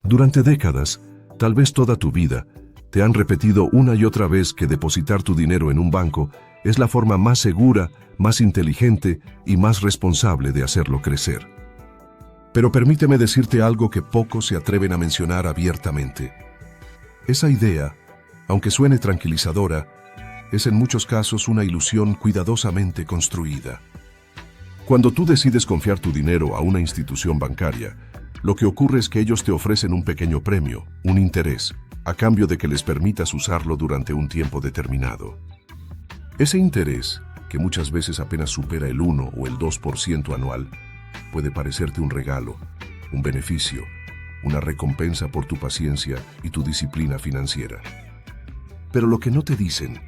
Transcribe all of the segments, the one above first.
Durante décadas, tal vez toda tu vida, te han repetido una y otra vez que depositar tu dinero en un banco es la forma más segura, más inteligente y más responsable de hacerlo crecer. Pero permíteme decirte algo que pocos se atreven a mencionar abiertamente. Esa idea, aunque suene tranquilizadora, es en muchos casos una ilusión cuidadosamente construida. Cuando tú decides confiar tu dinero a una institución bancaria, lo que ocurre es que ellos te ofrecen un pequeño premio, un interés, a cambio de que les permitas usarlo durante un tiempo determinado. Ese interés, que muchas veces apenas supera el 1 o el 2% anual, puede parecerte un regalo, un beneficio, una recompensa por tu paciencia y tu disciplina financiera. Pero lo que no te dicen,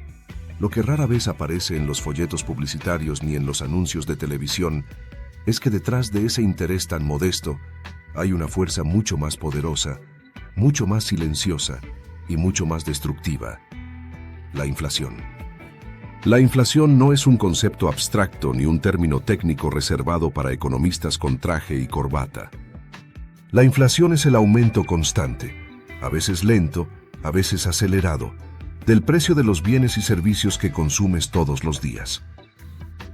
lo que rara vez aparece en los folletos publicitarios ni en los anuncios de televisión, es que detrás de ese interés tan modesto hay una fuerza mucho más poderosa, mucho más silenciosa y mucho más destructiva: la inflación. La inflación no es un concepto abstracto ni un término técnico reservado para economistas con traje y corbata. La inflación es el aumento constante, a veces lento, a veces acelerado, del precio de los bienes y servicios que consumes todos los días.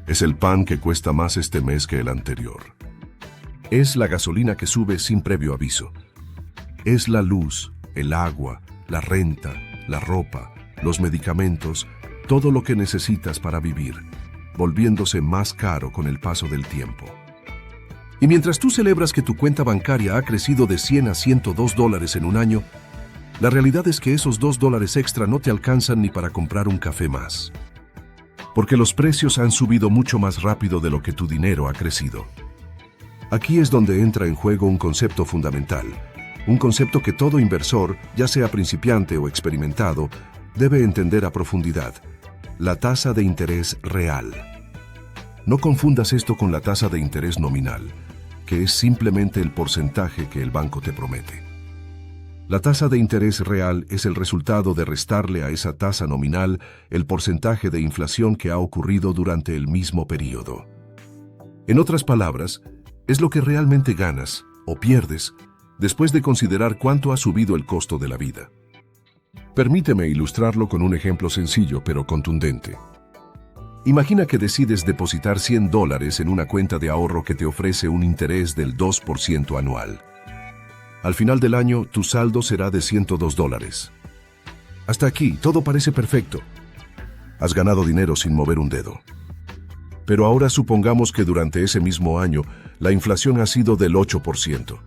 Es el pan que cuesta más este mes que el anterior. Es la gasolina que sube sin previo aviso. Es la luz, el agua, la renta, la ropa, los medicamentos, todo lo que necesitas para vivir, volviéndose más caro con el paso del tiempo. Y mientras tú celebras que tu cuenta bancaria ha crecido de 100 a $102 en un año, la realidad es que esos $2 extra no te alcanzan ni para comprar un café más. Porque los precios han subido mucho más rápido de lo que tu dinero ha crecido. Aquí es donde entra en juego un concepto fundamental, un concepto que todo inversor, ya sea principiante o experimentado, debe entender a profundidad: la tasa de interés real. No confundas esto con la tasa de interés nominal, que es simplemente el porcentaje que el banco te promete. La tasa de interés real es el resultado de restarle a esa tasa nominal el porcentaje de inflación que ha ocurrido durante el mismo periodo. En otras palabras, es lo que realmente ganas o pierdes después de considerar cuánto ha subido el costo de la vida. Permíteme ilustrarlo con un ejemplo sencillo pero contundente. Imagina que decides depositar $100 en una cuenta de ahorro que te ofrece un interés del 2% anual. Al final del año, tu saldo será de $102. Hasta aquí, todo parece perfecto. Has ganado dinero sin mover un dedo. Pero ahora supongamos que durante ese mismo año, la inflación ha sido del 8%.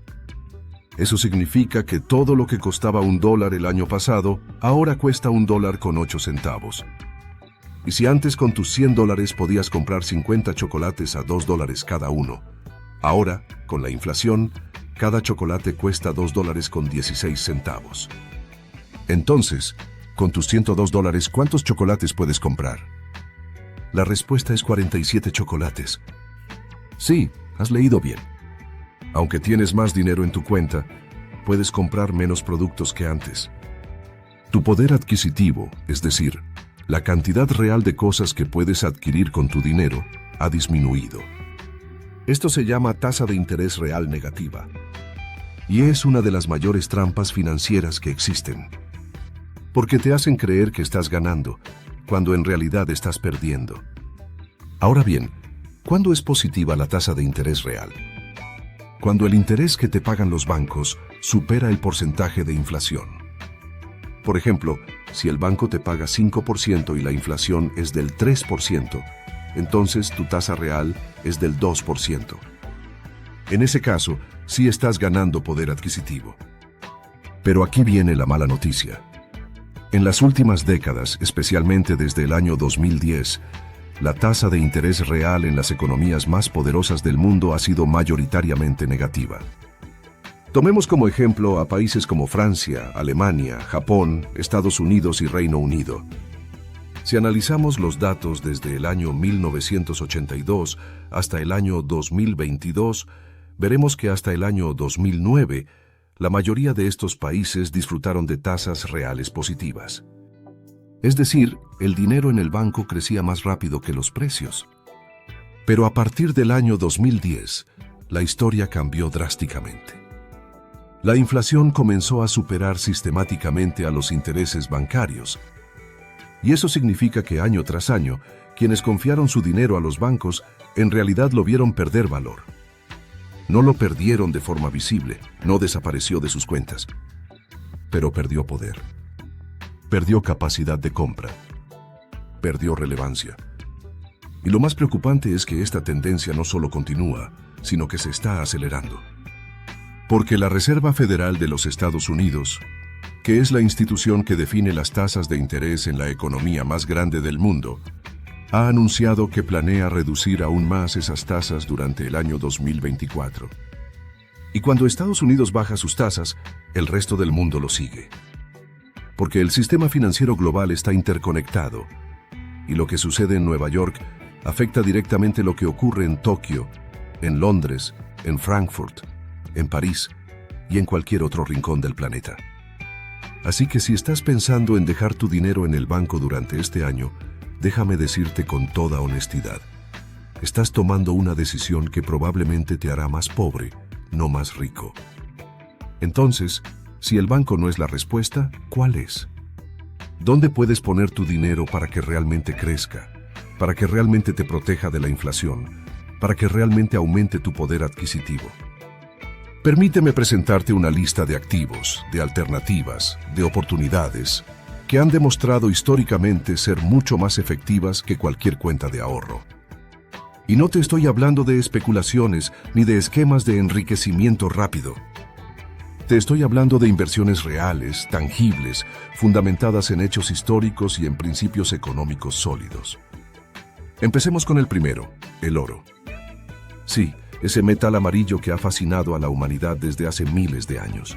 Eso significa que todo lo que costaba $1 el año pasado, ahora cuesta $1.08. Y si antes con tus $100 podías comprar 50 chocolates a $2 cada uno, ahora, con la inflación, cada chocolate cuesta $2.16. Entonces, con tus $102, ¿cuántos chocolates puedes comprar? La respuesta es 47 chocolates. Sí, has leído bien. Aunque tienes más dinero en tu cuenta, puedes comprar menos productos que antes. Tu poder adquisitivo, es decir, la cantidad real de cosas que puedes adquirir con tu dinero, ha disminuido. Esto se llama tasa de interés real negativa. Y es una de las mayores trampas financieras que existen. Porque te hacen creer que estás ganando, cuando en realidad estás perdiendo. Ahora bien, ¿cuándo es positiva la tasa de interés real? Cuando el interés que te pagan los bancos supera el porcentaje de inflación. Por ejemplo, si el banco te paga 5% y la inflación es del 3%, entonces tu tasa real es del 2%. En ese caso, sí estás ganando poder adquisitivo. Pero aquí viene la mala noticia. En las últimas décadas, especialmente desde el año 2010, la tasa de interés real en las economías más poderosas del mundo ha sido mayoritariamente negativa. Tomemos como ejemplo a países como Francia, Alemania, Japón, Estados Unidos y Reino Unido. Si analizamos los datos desde el año 1982 hasta el año 2022, veremos que hasta el año 2009, la mayoría de estos países disfrutaron de tasas reales positivas. Es decir, el dinero en el banco crecía más rápido que los precios. Pero a partir del año 2010, la historia cambió drásticamente. La inflación comenzó a superar sistemáticamente a los intereses bancarios. Y eso significa que año tras año, quienes confiaron su dinero a los bancos en realidad lo vieron perder valor. No lo perdieron de forma visible, no desapareció de sus cuentas, pero perdió poder. Perdió capacidad de compra. Perdió relevancia. Y lo más preocupante es que esta tendencia no solo continúa, sino que se está acelerando. Porque la Reserva Federal de los Estados Unidos, que es la institución que define las tasas de interés en la economía más grande del mundo, ha anunciado que planea reducir aún más esas tasas durante el año 2024. Y cuando Estados Unidos baja sus tasas, el resto del mundo lo sigue. Porque el sistema financiero global está interconectado, y lo que sucede en Nueva York afecta directamente lo que ocurre en Tokio, en Londres, en Frankfurt, en París y en cualquier otro rincón del planeta. Así que si estás pensando en dejar tu dinero en el banco durante este año, déjame decirte con toda honestidad, estás tomando una decisión que probablemente te hará más pobre, no más rico. Entonces, si el banco no es la respuesta, ¿cuál es? ¿Dónde puedes poner tu dinero para que realmente crezca? Para que realmente te proteja de la inflación? Para que realmente aumente tu poder adquisitivo. Permíteme presentarte una lista de activos, de alternativas, de oportunidades que han demostrado históricamente ser mucho más efectivas que cualquier cuenta de ahorro. Y no te estoy hablando de especulaciones ni de esquemas de enriquecimiento rápido. Te estoy hablando de inversiones reales, tangibles, fundamentadas en hechos históricos y en principios económicos sólidos. Empecemos con el primero, el oro. Sí, ese metal amarillo que ha fascinado a la humanidad desde hace miles de años.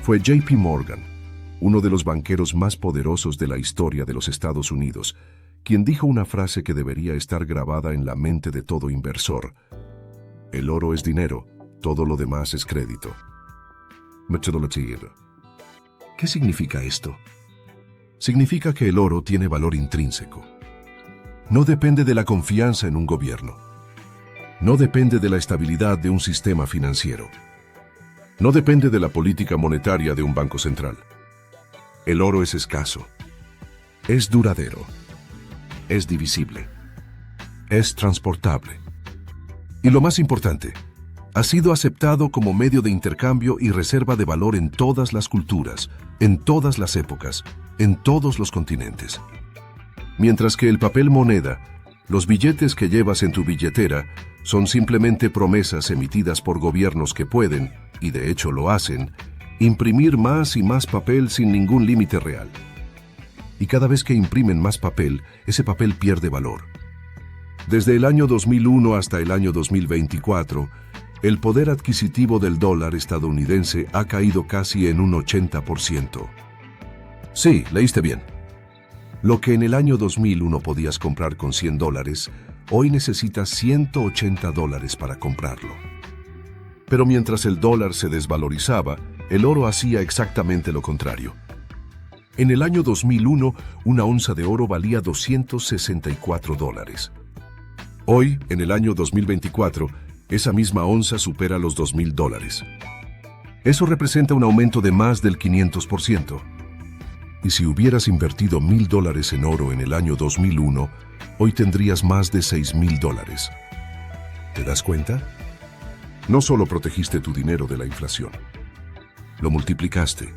Fue JP Morgan, uno de los banqueros más poderosos de la historia de los Estados Unidos, quien dijo una frase que debería estar grabada en la mente de todo inversor. El oro es dinero, todo lo demás es crédito. ¿Qué significa esto? Significa que el oro tiene valor intrínseco. No depende de la confianza en un gobierno. No depende de la estabilidad de un sistema financiero. No depende de la política monetaria de un banco central. El oro es escaso. Es duradero. Es divisible. Es transportable. Y lo más importante, ha sido aceptado como medio de intercambio y reserva de valor en todas las culturas, en todas las épocas, en todos los continentes. Mientras que el papel moneda, los billetes que llevas en tu billetera, son simplemente promesas emitidas por gobiernos que pueden, y de hecho lo hacen, imprimir más y más papel sin ningún límite real. Y cada vez que imprimen más papel, ese papel pierde valor. Desde el año 2001 hasta el año 2024, el poder adquisitivo del dólar estadounidense ha caído casi en un 80%. Sí, leíste bien. Lo que en el año 2001 podías comprar con $100, hoy necesitas $180 para comprarlo. Pero mientras el dólar se desvalorizaba, el oro hacía exactamente lo contrario. En el año 2001, una onza de oro valía $264. Hoy, en el año 2024, esa misma onza supera los $2,000. Eso representa un aumento de más del 500%. Y si hubieras invertido $1,000 en oro en el año 2001, hoy tendrías más de $6,000. ¿Te das cuenta? No solo protegiste tu dinero de la inflación, lo multiplicaste.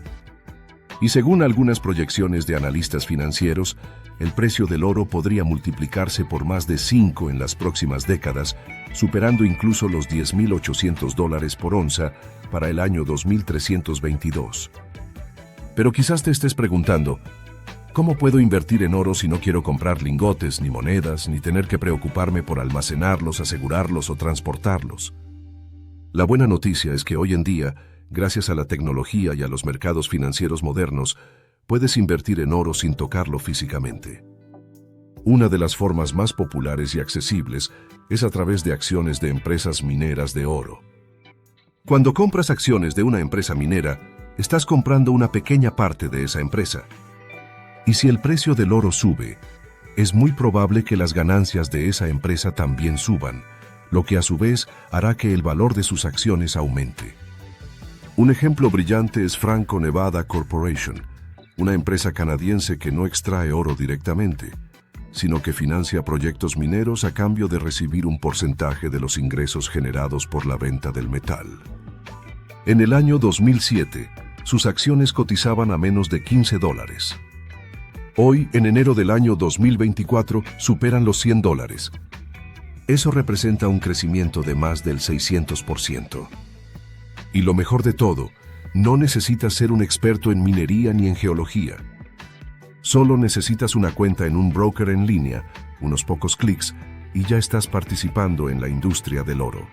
Y según algunas proyecciones de analistas financieros, el precio del oro podría multiplicarse por más de 5 en las próximas décadas, superando incluso los $10,800 por onza para el año 2322. Pero quizás te estés preguntando, ¿cómo puedo invertir en oro si no quiero comprar lingotes, ni monedas, ni tener que preocuparme por almacenarlos, asegurarlos o transportarlos? La buena noticia es que hoy en día, gracias a la tecnología y a los mercados financieros modernos, puedes invertir en oro sin tocarlo físicamente. Una de las formas más populares y accesibles es a través de acciones de empresas mineras de oro. Cuando compras acciones de una empresa minera, estás comprando una pequeña parte de esa empresa. Y si el precio del oro sube, es muy probable que las ganancias de esa empresa también suban, lo que a su vez hará que el valor de sus acciones aumente. Un ejemplo brillante es Franco-Nevada Corporation, una empresa canadiense que no extrae oro directamente, sino que financia proyectos mineros a cambio de recibir un porcentaje de los ingresos generados por la venta del metal. En el año 2007, sus acciones cotizaban a menos de $15. Hoy, en enero del año 2024, superan los $100. Eso representa un crecimiento de más del 600%. Y lo mejor de todo, no necesitas ser un experto en minería ni en geología. Solo necesitas una cuenta en un broker en línea, unos pocos clics, y ya estás participando en la industria del oro.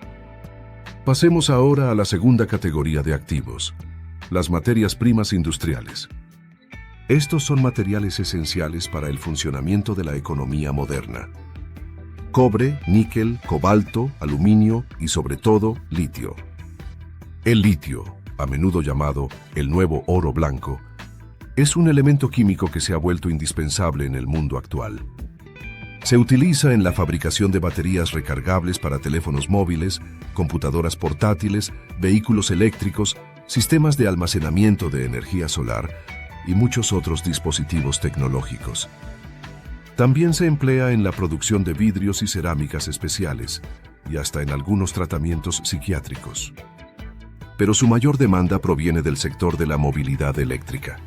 Pasemos ahora a la segunda categoría de activos, las materias primas industriales. Estos son materiales esenciales para el funcionamiento de la economía moderna. Cobre, níquel, cobalto, aluminio y sobre todo, litio. El litio, a menudo llamado el nuevo oro blanco, es un elemento químico que se ha vuelto indispensable en el mundo actual. Se utiliza en la fabricación de baterías recargables para teléfonos móviles, computadoras portátiles, vehículos eléctricos, sistemas de almacenamiento de energía solar y muchos otros dispositivos tecnológicos. También se emplea en la producción de vidrios y cerámicas especiales y hasta en algunos tratamientos psiquiátricos. Pero su mayor demanda proviene del sector de la movilidad eléctrica.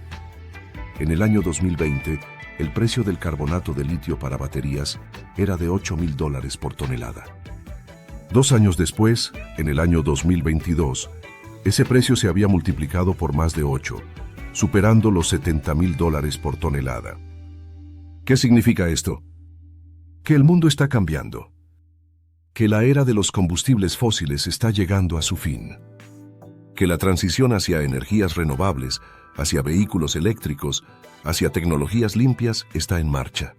En el año 2020, el precio del carbonato de litio para baterías era de $8,000 por tonelada. 2 años después, en el año 2022, ese precio se había multiplicado por más de 8, superando los $70,000 por tonelada. ¿Qué significa esto? Que el mundo está cambiando. Que la era de los combustibles fósiles está llegando a su fin. Que la transición hacia energías renovables, hacia vehículos eléctricos, hacia tecnologías limpias está en marcha.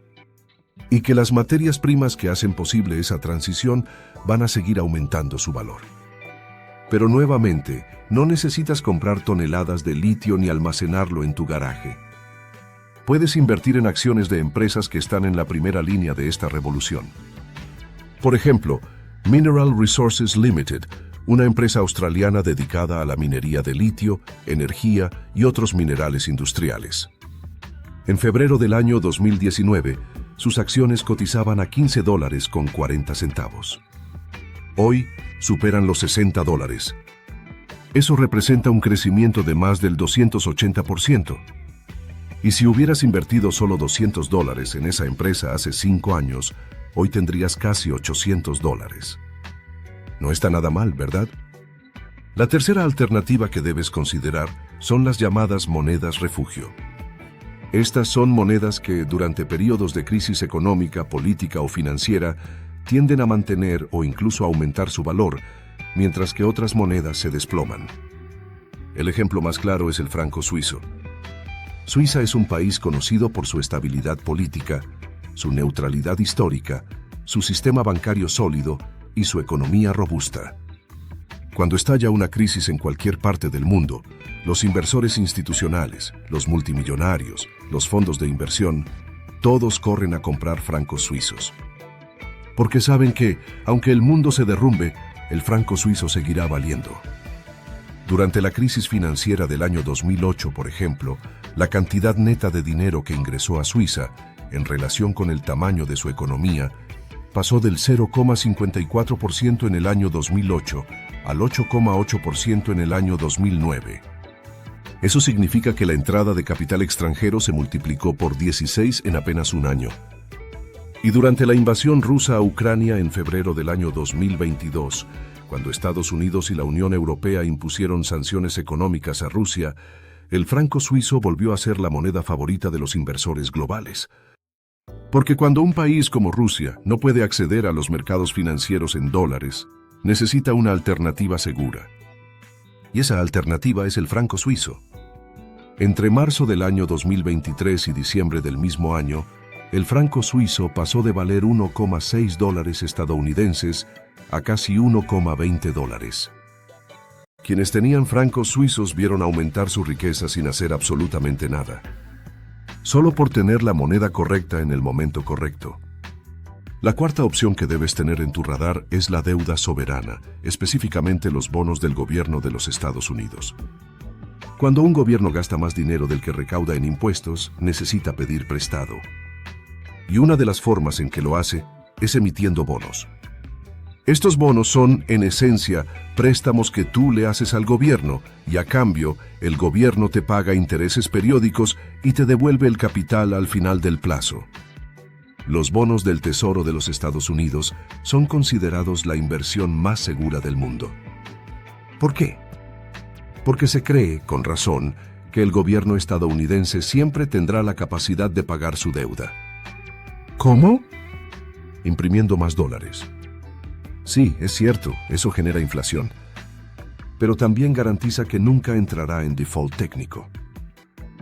Y que las materias primas que hacen posible esa transición van a seguir aumentando su valor. Pero nuevamente, no necesitas comprar toneladas de litio ni almacenarlo en tu garaje. Puedes invertir en acciones de empresas que están en la primera línea de esta revolución. Por ejemplo, Mineral Resources Limited, una empresa australiana dedicada a la minería de litio, energía y otros minerales industriales. En febrero del año 2019, sus acciones cotizaban a $15.40. Hoy superan los $60. Eso representa un crecimiento de más del 280%. Y si hubieras invertido solo $200 en esa empresa hace 5 años, hoy tendrías casi $800. No está nada mal, ¿verdad? La tercera alternativa que debes considerar son las llamadas monedas refugio. Estas son monedas que, durante periodos de crisis económica, política o financiera, tienden a mantener o incluso aumentar su valor, mientras que otras monedas se desploman. El ejemplo más claro es el franco suizo. Suiza es un país conocido por su estabilidad política, su neutralidad histórica, su sistema bancario sólido y su economía robusta. Cuando estalla una crisis en cualquier parte del mundo, los inversores institucionales, los multimillonarios, los fondos de inversión, todos corren a comprar francos suizos. Porque saben que, aunque el mundo se derrumbe, el franco suizo seguirá valiendo. Durante la crisis financiera del año 2008, por ejemplo, la cantidad neta de dinero que ingresó a Suiza, en relación con el tamaño de su economía, pasó del 0,54% en el año 2008 al 8,8% en el año 2009. Eso significa que la entrada de capital extranjero se multiplicó por 16 en apenas un año. Y durante la invasión rusa a Ucrania en febrero del año 2022, cuando Estados Unidos y la Unión Europea impusieron sanciones económicas a Rusia, el franco suizo volvió a ser la moneda favorita de los inversores globales. Porque cuando un país como Rusia no puede acceder a los mercados financieros en dólares, necesita una alternativa segura. Y esa alternativa es el franco suizo. Entre marzo del año 2023 y diciembre del mismo año, el franco suizo pasó de valer $1,6 estadounidenses a casi $1,20. Quienes tenían francos suizos vieron aumentar su riqueza sin hacer absolutamente nada, solo por tener la moneda correcta en el momento correcto. La cuarta opción que debes tener en tu radar es la deuda soberana, específicamente los bonos del gobierno de los Estados Unidos. Cuando un gobierno gasta más dinero del que recauda en impuestos, necesita pedir prestado. Y una de las formas en que lo hace es emitiendo bonos. Estos bonos son, en esencia, préstamos que tú le haces al gobierno y a cambio, el gobierno te paga intereses periódicos y te devuelve el capital al final del plazo. Los bonos del Tesoro de los Estados Unidos son considerados la inversión más segura del mundo. ¿Por qué? Porque se cree, con razón, que el gobierno estadounidense siempre tendrá la capacidad de pagar su deuda. ¿Cómo? Imprimiendo más dólares. Sí, es cierto, eso genera inflación. Pero también garantiza que nunca entrará en default técnico.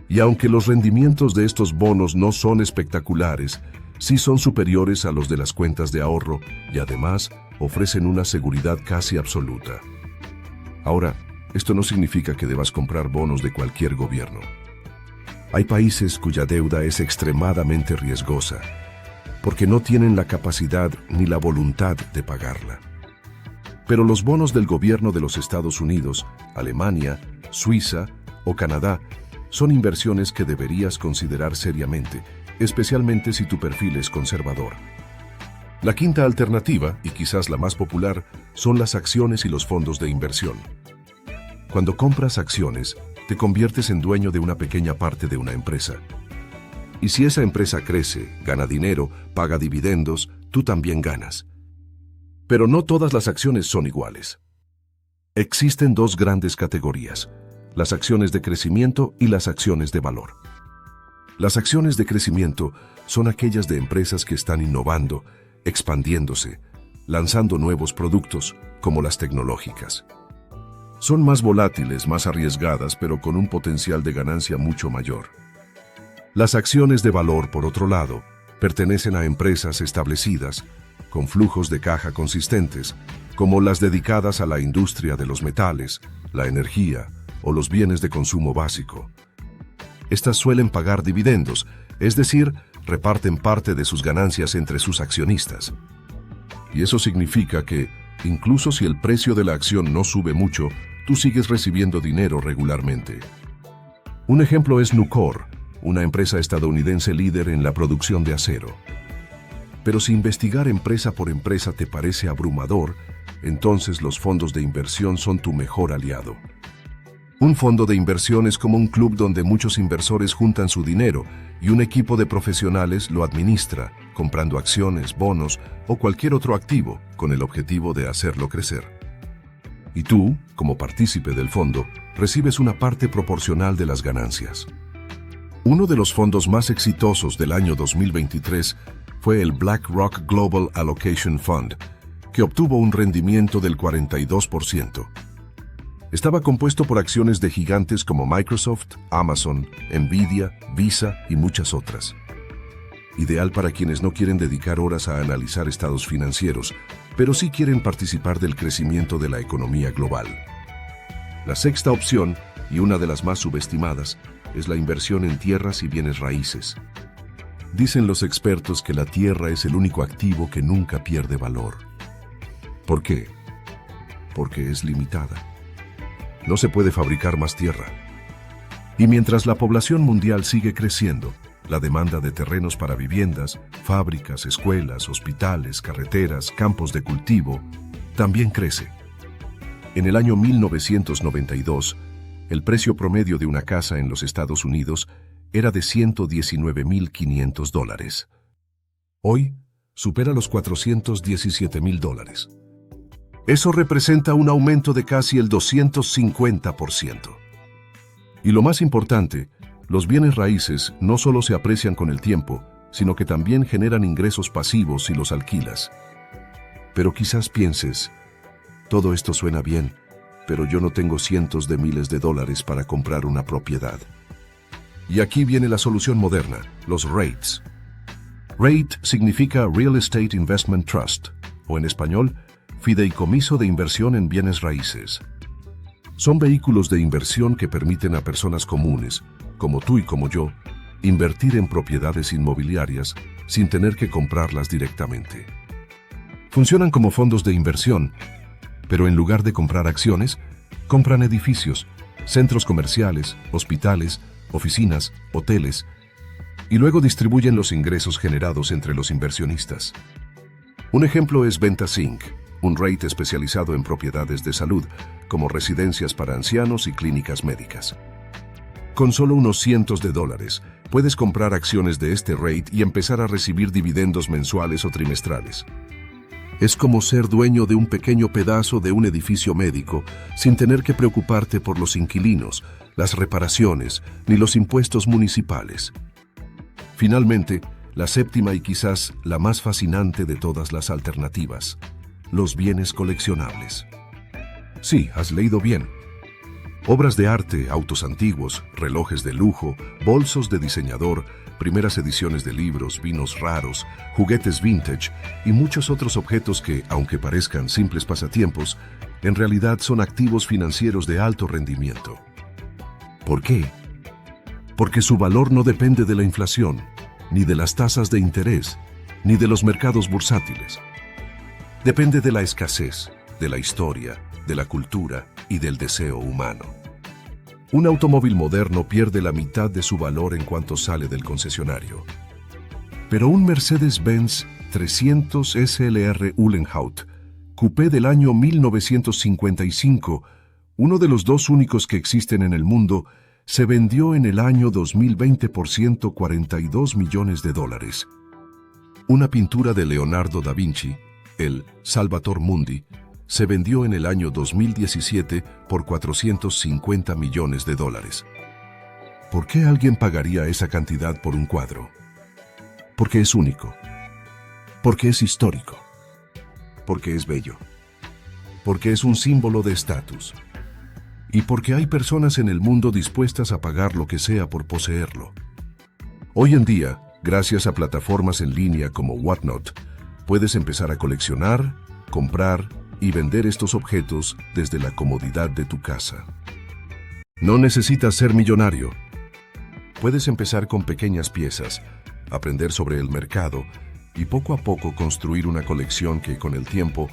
Y aunque los rendimientos de estos bonos no son espectaculares, sí son superiores a los de las cuentas de ahorro y además ofrecen una seguridad casi absoluta. Ahora, esto no significa que debas comprar bonos de cualquier gobierno. Hay países cuya deuda es extremadamente riesgosa, porque no tienen la capacidad ni la voluntad de pagarla. Pero los bonos del gobierno de los Estados Unidos, Alemania, Suiza o Canadá son inversiones que deberías considerar seriamente, especialmente si tu perfil es conservador. La quinta alternativa, y quizás la más popular, son las acciones y los fondos de inversión. Cuando compras acciones, te conviertes en dueño de una pequeña parte de una empresa. Y si esa empresa crece, gana dinero, paga dividendos, tú también ganas. Pero no todas las acciones son iguales. Existen dos grandes categorías: las acciones de crecimiento y las acciones de valor. Las acciones de crecimiento son aquellas de empresas que están innovando, expandiéndose, lanzando nuevos productos, como las tecnológicas. Son más volátiles, más arriesgadas, pero con un potencial de ganancia mucho mayor. Las acciones de valor, por otro lado, pertenecen a empresas establecidas, con flujos de caja consistentes, como las dedicadas a la industria de los metales, la energía o los bienes de consumo básico. Estas suelen pagar dividendos, es decir, reparten parte de sus ganancias entre sus accionistas. Y eso significa que, incluso si el precio de la acción no sube mucho, tú sigues recibiendo dinero regularmente. Un ejemplo es Nucor, una empresa estadounidense líder en la producción de acero. Pero si investigar empresa por empresa te parece abrumador, entonces los fondos de inversión son tu mejor aliado. Un fondo de inversión es como un club donde muchos inversores juntan su dinero y un equipo de profesionales lo administra, comprando acciones, bonos o cualquier otro activo con el objetivo de hacerlo crecer. Y tú, como partícipe del fondo, recibes una parte proporcional de las ganancias. Uno de los fondos más exitosos del año 2023 fue el BlackRock Global Allocation Fund, que obtuvo un rendimiento del 42%. Estaba compuesto por acciones de gigantes como Microsoft, Amazon, Nvidia, Visa y muchas otras. Ideal para quienes no quieren dedicar horas a analizar estados financieros, pero sí quieren participar del crecimiento de la economía global. La sexta opción, y una de las más subestimadas, es la inversión en tierras y bienes raíces. Dicen los expertos que la tierra es el único activo que nunca pierde valor. ¿Por qué? Porque es limitada. No se puede fabricar más tierra. Y mientras la población mundial sigue creciendo, la demanda de terrenos para viviendas, fábricas, escuelas, hospitales, carreteras, campos de cultivo, también crece. En el año 1992, el precio promedio de una casa en los Estados Unidos era de $119,500. Hoy, supera los $417,000. Eso representa un aumento de casi el 250%. Y lo más importante, los bienes raíces no solo se aprecian con el tiempo, sino que también generan ingresos pasivos si los alquilas. Pero quizás pienses, todo esto suena bien, pero yo no tengo cientos de miles de dólares para comprar una propiedad. Y aquí viene la solución moderna, los REITs. REIT significa Real Estate Investment Trust, o en español, Fideicomiso de Inversión en Bienes Raíces. Son vehículos de inversión que permiten a personas comunes, como tú y como yo, invertir en propiedades inmobiliarias sin tener que comprarlas directamente. Funcionan como fondos de inversión, pero en lugar de comprar acciones, compran edificios, centros comerciales, hospitales, oficinas, hoteles, y luego distribuyen los ingresos generados entre los inversionistas. Un ejemplo es Ventas Inc., un REIT especializado en propiedades de salud, como residencias para ancianos y clínicas médicas. Con solo unos cientos de dólares, puedes comprar acciones de este REIT y empezar a recibir dividendos mensuales o trimestrales. Es como ser dueño de un pequeño pedazo de un edificio médico sin tener que preocuparte por los inquilinos, las reparaciones ni los impuestos municipales. Finalmente, la séptima y quizás la más fascinante de todas las alternativas: los bienes coleccionables. Sí, has leído bien. Obras de arte, autos antiguos, relojes de lujo, bolsos de diseñador, primeras ediciones de libros, vinos raros, juguetes vintage y muchos otros objetos que, aunque parezcan simples pasatiempos, en realidad son activos financieros de alto rendimiento. ¿Por qué? Porque su valor no depende de la inflación, ni de las tasas de interés, ni de los mercados bursátiles. Depende de la escasez, de la historia, de la cultura y del deseo humano. Un automóvil moderno pierde la mitad de su valor en cuanto sale del concesionario. Pero un Mercedes-Benz 300 SLR Uhlenhaut, coupé del año 1955, uno de los dos únicos que existen en el mundo, se vendió en el año 2020 por $142 millones. Una pintura de Leonardo da Vinci, el Salvator Mundi, se vendió en el año 2017 por $450 millones. ¿Por qué alguien pagaría esa cantidad por un cuadro? Porque es único. Porque es histórico. Porque es bello. Porque es un símbolo de estatus. Y porque hay personas en el mundo dispuestas a pagar lo que sea por poseerlo. Hoy en día, gracias a plataformas en línea como Whatnot, puedes empezar a coleccionar, comprar y vender estos objetos desde la comodidad de tu casa. No necesitas ser millonario. Puedes empezar con pequeñas piezas, aprender sobre el mercado y poco a poco construir una colección que con el tiempo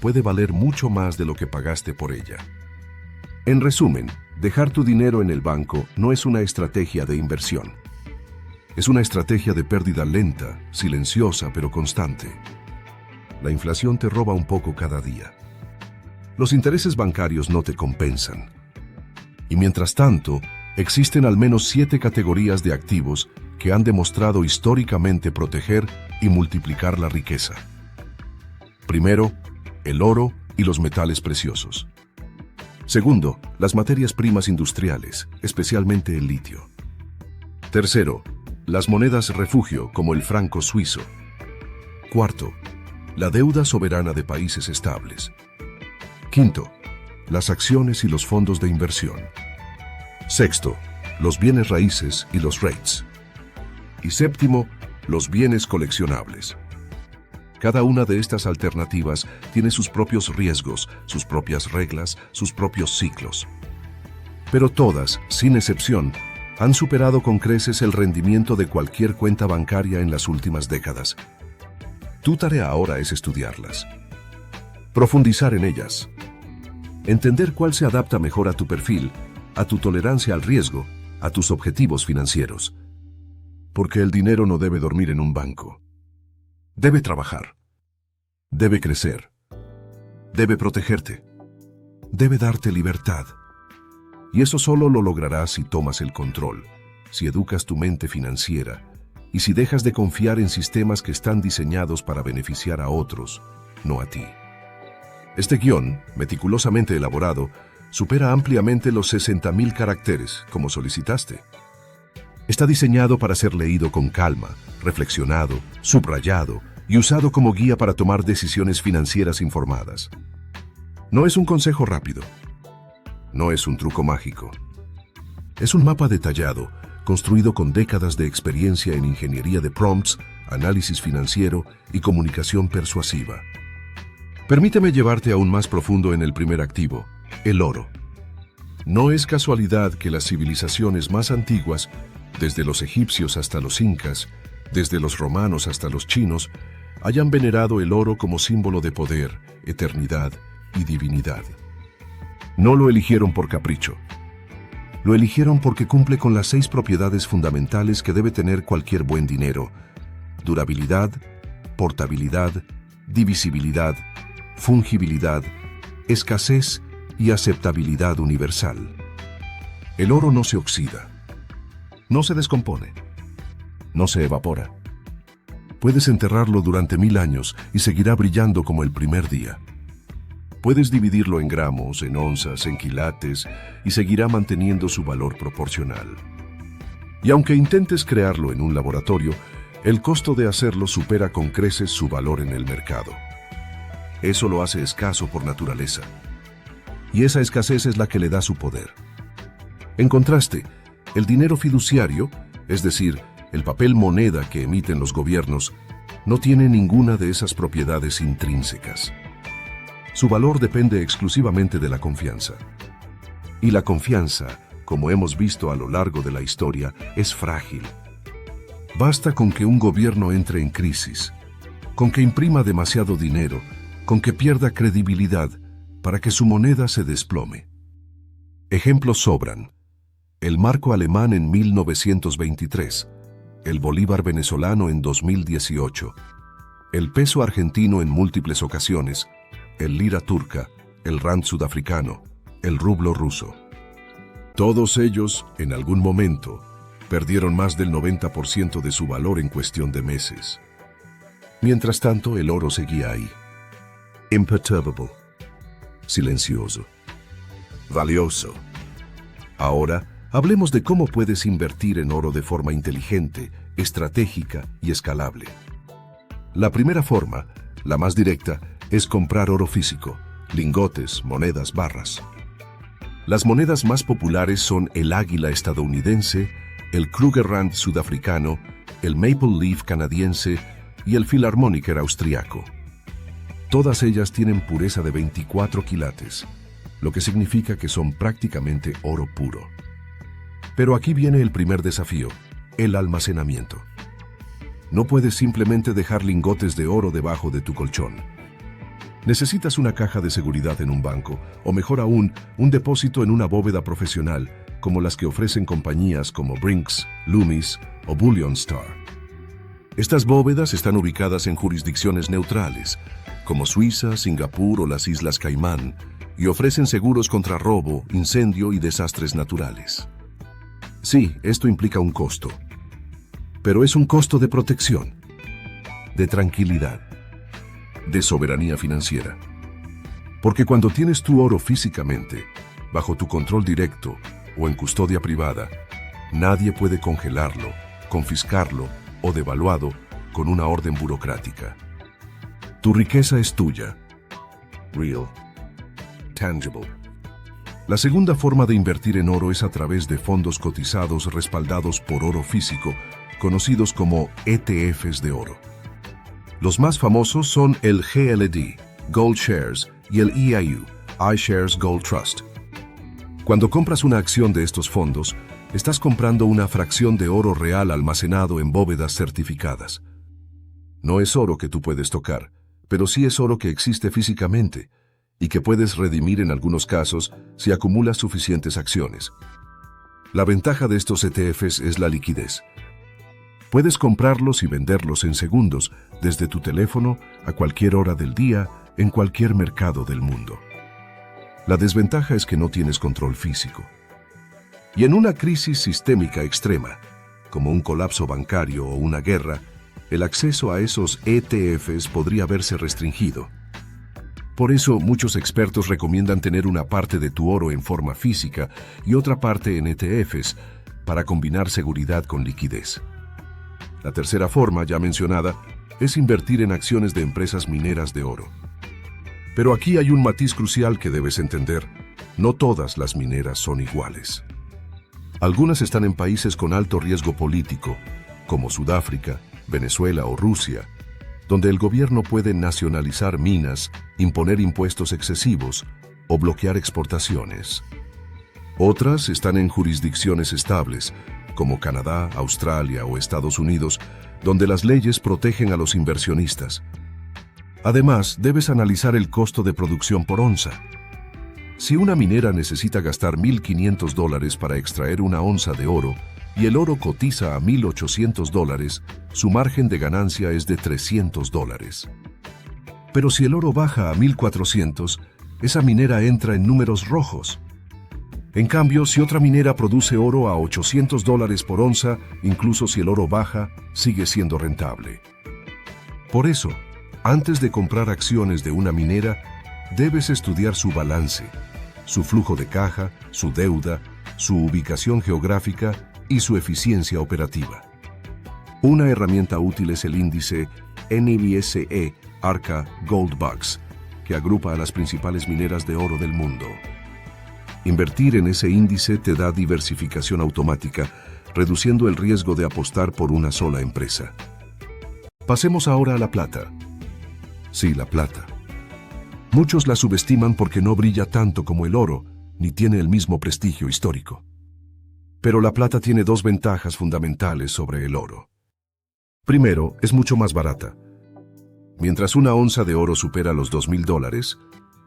puede valer mucho más de lo que pagaste por ella. En resumen, dejar tu dinero en el banco no es una estrategia de inversión. Es una estrategia de pérdida lenta, silenciosa pero constante. La inflación te roba un poco cada día. Los intereses bancarios no te compensan. Y mientras tanto, existen al menos 7 categorías de activos que han demostrado históricamente proteger y multiplicar la riqueza. Primero, el oro y los metales preciosos. Segundo, las materias primas industriales, especialmente el litio. Tercero, las monedas refugio como el franco suizo. Cuarto, la deuda soberana de países estables. Quinto, las acciones y los fondos de inversión. Sexto, los bienes raíces y los REITs. Y séptimo, los bienes coleccionables. Cada una de estas alternativas tiene sus propios riesgos, sus propias reglas, sus propios ciclos. Pero todas, sin excepción, han superado con creces el rendimiento de cualquier cuenta bancaria en las últimas décadas. Tu tarea ahora es estudiarlas, profundizar en ellas, entender cuál se adapta mejor a tu perfil, a tu tolerancia al riesgo, a tus objetivos financieros. Porque el dinero no debe dormir en un banco. Debe trabajar, debe crecer, debe protegerte, debe darte libertad. Y eso solo lo lograrás si tomas el control, si educas tu mente financiera y si dejas de confiar en sistemas que están diseñados para beneficiar a otros, no a ti. Este guión, meticulosamente elaborado, supera ampliamente los 60.000 caracteres, como solicitaste. Está diseñado para ser leído con calma, reflexionado, subrayado y usado como guía para tomar decisiones financieras informadas. No es un consejo rápido. No es un truco mágico. Es un mapa detallado, construido con décadas de experiencia en ingeniería de prompts, análisis financiero y comunicación persuasiva. Permíteme llevarte aún más profundo en el primer activo, el oro. No es casualidad que las civilizaciones más antiguas desde los egipcios hasta los incas, desde los romanos hasta los chinos, hayan venerado el oro como símbolo de poder, eternidad y divinidad. No lo eligieron por capricho. Lo eligieron porque cumple con las 6 propiedades fundamentales que debe tener cualquier buen dinero: durabilidad, portabilidad, divisibilidad, fungibilidad, escasez y aceptabilidad universal. El oro no se oxida, no se descompone, no se evapora. Puedes enterrarlo durante 1000 años y seguirá brillando como el primer día. Puedes dividirlo en gramos, en onzas, en quilates y seguirá manteniendo su valor proporcional. Y aunque intentes crearlo en un laboratorio, el costo de hacerlo supera con creces su valor en el mercado. Eso lo hace escaso por naturaleza. Y esa escasez es la que le da su poder. En contraste, el dinero fiduciario, es decir, el papel moneda que emiten los gobiernos, no tiene ninguna de esas propiedades intrínsecas. Su valor depende exclusivamente de la confianza. Y la confianza, como hemos visto a lo largo de la historia, es frágil. Basta con que un gobierno entre en crisis, con que imprima demasiado dinero, con que pierda credibilidad para que su moneda se desplome. Ejemplos sobran: el marco alemán en 1923, el bolívar venezolano en 2018, el peso argentino en múltiples ocasiones, el lira turca, el rand sudafricano, el rublo ruso. Todos ellos, en algún momento, perdieron más del 90% de su valor en cuestión de meses. Mientras tanto, el oro seguía ahí. Imperturbable, silencioso, valioso. Ahora, hablemos de cómo puedes invertir en oro de forma inteligente, estratégica y escalable. La primera forma, la más directa, es comprar oro físico, lingotes, monedas, barras. Las monedas más populares son el águila estadounidense, el Kruger Rand sudafricano, el Maple Leaf canadiense y el Philharmoniker austriaco. Todas ellas tienen pureza de 24 quilates, lo que significa que son prácticamente oro puro. Pero aquí viene el primer desafío: el almacenamiento. No puedes simplemente dejar lingotes de oro debajo de tu colchón. Necesitas una caja de seguridad en un banco, o mejor aún, un depósito en una bóveda profesional, como las que ofrecen compañías como Brinks, Loomis o Bullion Star. Estas bóvedas están ubicadas en jurisdicciones neutrales, como Suiza, Singapur o las Islas Caimán, y ofrecen seguros contra robo, incendio y desastres naturales. Sí, esto implica un costo, pero es un costo de protección, de tranquilidad, de soberanía financiera. Porque cuando tienes tu oro físicamente, bajo tu control directo o en custodia privada, nadie puede congelarlo, confiscarlo o devaluado con una orden burocrática. Tu riqueza es tuya. Real. Tangible. La segunda forma de invertir en oro es a través de fondos cotizados respaldados por oro físico, conocidos como ETFs de oro. Los más famosos son el GLD, Gold Shares, y el EIU, iShares Gold Trust. Cuando compras una acción de estos fondos, estás comprando una fracción de oro real almacenado en bóvedas certificadas. No es oro que tú puedes tocar, pero sí es oro que existe físicamente y que puedes redimir en algunos casos si acumulas suficientes acciones. La ventaja de estos ETFs es la liquidez. Puedes comprarlos y venderlos en segundos desde tu teléfono a cualquier hora del día, en cualquier mercado del mundo. La desventaja es que no tienes control físico. Y en una crisis sistémica extrema, como un colapso bancario o una guerra, el acceso a esos ETFs podría verse restringido. Por eso, muchos expertos recomiendan tener una parte de tu oro en forma física y otra parte en ETFs para combinar seguridad con liquidez. La tercera forma, ya mencionada, es invertir en acciones de empresas mineras de oro. Pero aquí hay un matiz crucial que debes entender: no todas las mineras son iguales. Algunas están en países con alto riesgo político, como Sudáfrica, Venezuela o Rusia, donde el gobierno puede nacionalizar minas, imponer impuestos excesivos o bloquear exportaciones. Otras están en jurisdicciones estables, como Canadá, Australia o Estados Unidos, donde las leyes protegen a los inversionistas. Además, debes analizar el costo de producción por onza. Si una minera necesita gastar $1,500 para extraer una onza de oro y el oro cotiza a $1,800, su margen de ganancia es de $300. Pero si el oro baja a 1,400, esa minera entra en números rojos. En cambio, si otra minera produce oro a $800 por onza, incluso si el oro baja, sigue siendo rentable. Por eso, antes de comprar acciones de una minera, debes estudiar su balance, su flujo de caja, su deuda, su ubicación geográfica y su eficiencia operativa. Una herramienta útil es el índice NYSE Arca Gold Bucks, que agrupa a las principales mineras de oro del mundo. Invertir en ese índice te da diversificación automática, reduciendo el riesgo de apostar por una sola empresa. Pasemos ahora a la plata. Sí, la plata. Muchos la subestiman porque no brilla tanto como el oro, ni tiene el mismo prestigio histórico. Pero la plata tiene dos ventajas fundamentales sobre el oro. Primero, es mucho más barata. Mientras una onza de oro supera los $2,000,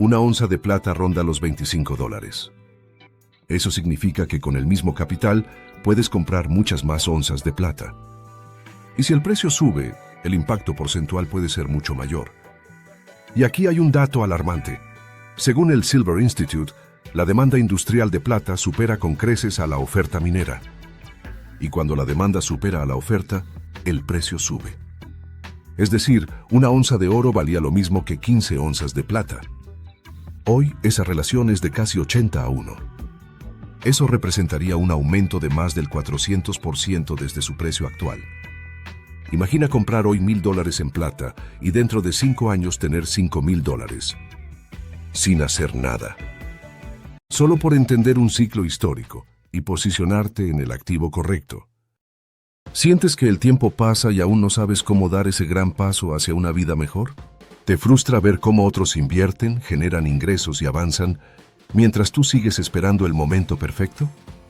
una onza de plata ronda los $25. Eso significa que con el mismo capital puedes comprar muchas más onzas de plata. Y si el precio sube, el impacto porcentual puede ser mucho mayor. Y aquí hay un dato alarmante. Según el Silver Institute, la demanda industrial de plata supera con creces a la oferta minera. Y cuando la demanda supera a la oferta, el precio sube. Es decir, una onza de oro valía lo mismo que 15 onzas de plata. Hoy esa relación es de casi 80-1. Eso representaría un aumento de más del 400% desde su precio actual. Imagina comprar hoy $1,000 en plata y dentro de 5 años tener $5,000. Sin hacer nada. Solo por entender un ciclo histórico y posicionarte en el activo correcto. ¿Sientes que el tiempo pasa y aún no sabes cómo dar ese gran paso hacia una vida mejor? ¿Te frustra ver cómo otros invierten, generan ingresos y avanzan, mientras tú sigues esperando el momento perfecto?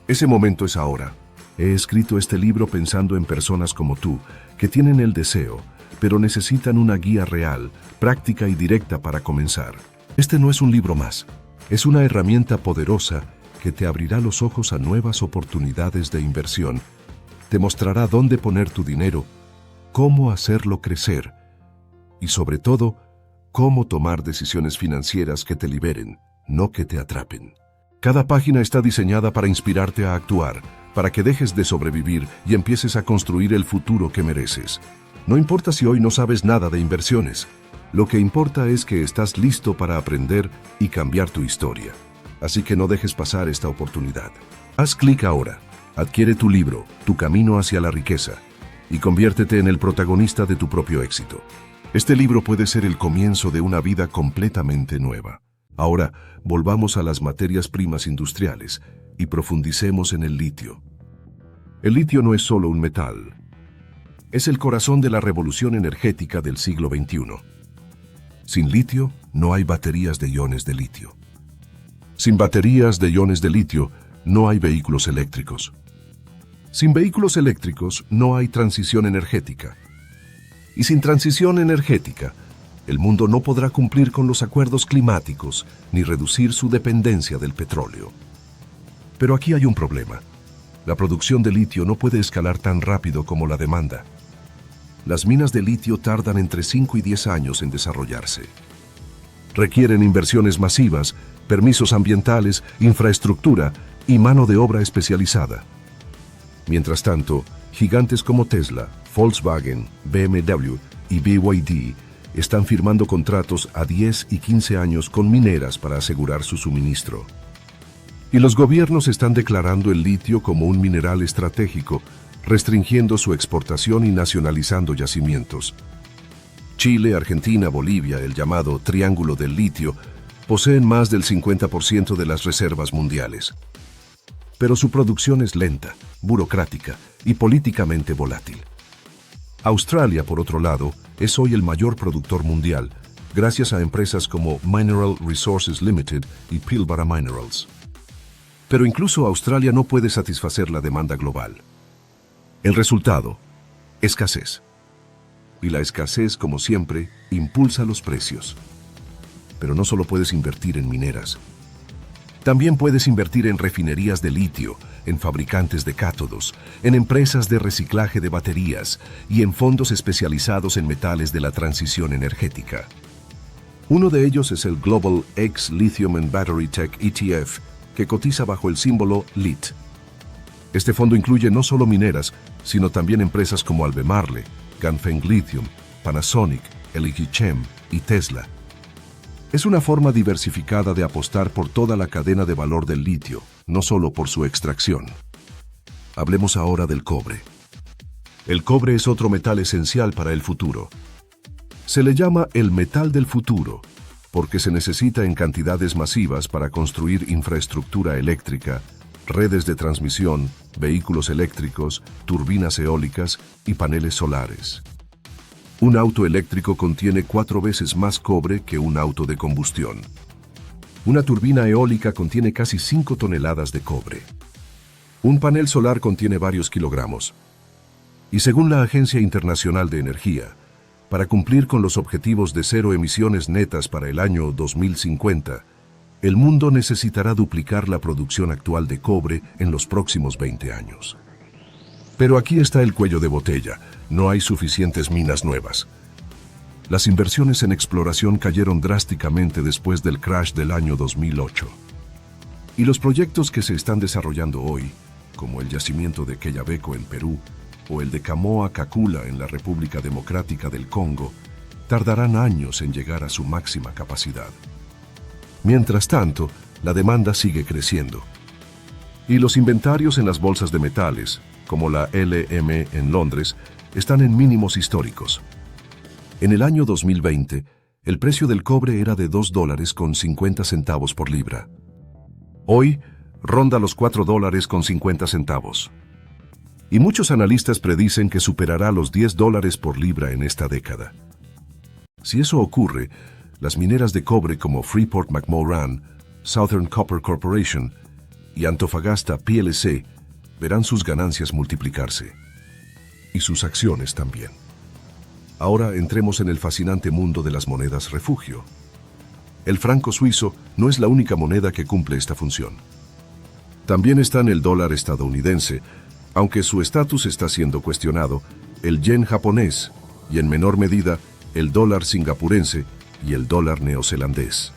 Ese momento es ahora. He escrito este libro pensando en personas como tú, que tienen el deseo, pero necesitan una guía real, práctica y directa para comenzar. Este no es un libro más. Es una herramienta poderosa que te abrirá los ojos a nuevas oportunidades de inversión. Te mostrará dónde poner tu dinero, cómo hacerlo crecer y, sobre todo, cómo tomar decisiones financieras que te liberen, no que te atrapen. Cada página está diseñada para inspirarte a actuar, para que dejes de sobrevivir y empieces a construir el futuro que mereces. No importa si hoy no sabes nada de inversiones. Lo que importa es que estás listo para aprender y cambiar tu historia. Así que no dejes pasar esta oportunidad. Haz clic ahora, adquiere tu libro, Tu camino hacia la riqueza, y conviértete en el protagonista de tu propio éxito. Este libro puede ser el comienzo de una vida completamente nueva. Ahora, volvamos a las materias primas industriales y profundicemos en el litio. El litio no es solo un metal. Es el corazón de la revolución energética del siglo XXI. Sin litio, no hay baterías de iones de litio. Sin baterías de iones de litio, no hay vehículos eléctricos. Sin vehículos eléctricos, no hay transición energética. Y sin transición energética, el mundo no podrá cumplir con los acuerdos climáticos ni reducir su dependencia del petróleo. Pero aquí hay un problema. La producción de litio no puede escalar tan rápido como la demanda. Las minas de litio tardan entre 5 y 10 años en desarrollarse. Requieren inversiones masivas, permisos ambientales, infraestructura y mano de obra especializada. Mientras tanto, gigantes como Tesla, Volkswagen, BMW y BYD están firmando contratos a 10 y 15 años con mineras para asegurar su suministro. Y los gobiernos están declarando el litio como un mineral estratégico, restringiendo su exportación y nacionalizando yacimientos. Chile, Argentina, Bolivia, el llamado Triángulo del Litio, poseen más del 50% de las reservas mundiales. Pero su producción es lenta, burocrática y políticamente volátil. Australia, por otro lado, es hoy el mayor productor mundial, gracias a empresas como Mineral Resources Limited y Pilbara Minerals. Pero incluso Australia no puede satisfacer la demanda global. El resultado: escasez. Y la escasez, como siempre, impulsa los precios. Pero no solo puedes invertir en mineras. También puedes invertir en refinerías de litio, en fabricantes de cátodos, en empresas de reciclaje de baterías y en fondos especializados en metales de la transición energética. Uno de ellos es el Global X Lithium and Battery Tech ETF, que cotiza bajo el símbolo LIT. Este fondo incluye no solo mineras, sino también empresas como Albemarle, Ganfeng Lithium, Panasonic, LG Chem y Tesla. Es una forma diversificada de apostar por toda la cadena de valor del litio, no solo por su extracción. Hablemos ahora del cobre. El cobre es otro metal esencial para el futuro. Se le llama el metal del futuro, porque se necesita en cantidades masivas para construir infraestructura eléctrica, redes de transmisión, vehículos eléctricos, turbinas eólicas y paneles solares. Un auto eléctrico contiene 4 veces más cobre que un auto de combustión. Una turbina eólica contiene casi 5 toneladas de cobre. Un panel solar contiene varios kilogramos. Y según la Agencia Internacional de Energía, para cumplir con los objetivos de cero emisiones netas para el año 2050, el mundo necesitará duplicar la producción actual de cobre en los próximos 20 años. Pero aquí está el cuello de botella: no hay suficientes minas nuevas. Las inversiones en exploración cayeron drásticamente después del crash del año 2008. Y los proyectos que se están desarrollando hoy, como el yacimiento de Quellaveco en Perú o el de Kamoa-Kakula en la República Democrática del Congo, tardarán años en llegar a su máxima capacidad. Mientras tanto, la demanda sigue creciendo. Y los inventarios en las bolsas de metales, como la LM en Londres, están en mínimos históricos. En el año 2020, el precio del cobre era de $2.50 por libra. Hoy, ronda los $4.50. Y muchos analistas predicen que superará los $10 por libra en esta década. Si eso ocurre, las mineras de cobre como Freeport-McMoRan, Southern Copper Corporation y Antofagasta PLC verán sus ganancias multiplicarse. Y sus acciones también. Ahora entremos en el fascinante mundo de las monedas refugio. El franco suizo no es la única moneda que cumple esta función. También están el dólar estadounidense, aunque su estatus está siendo cuestionado, el yen japonés y, en menor medida, el dólar singapurense y el dólar neozelandés.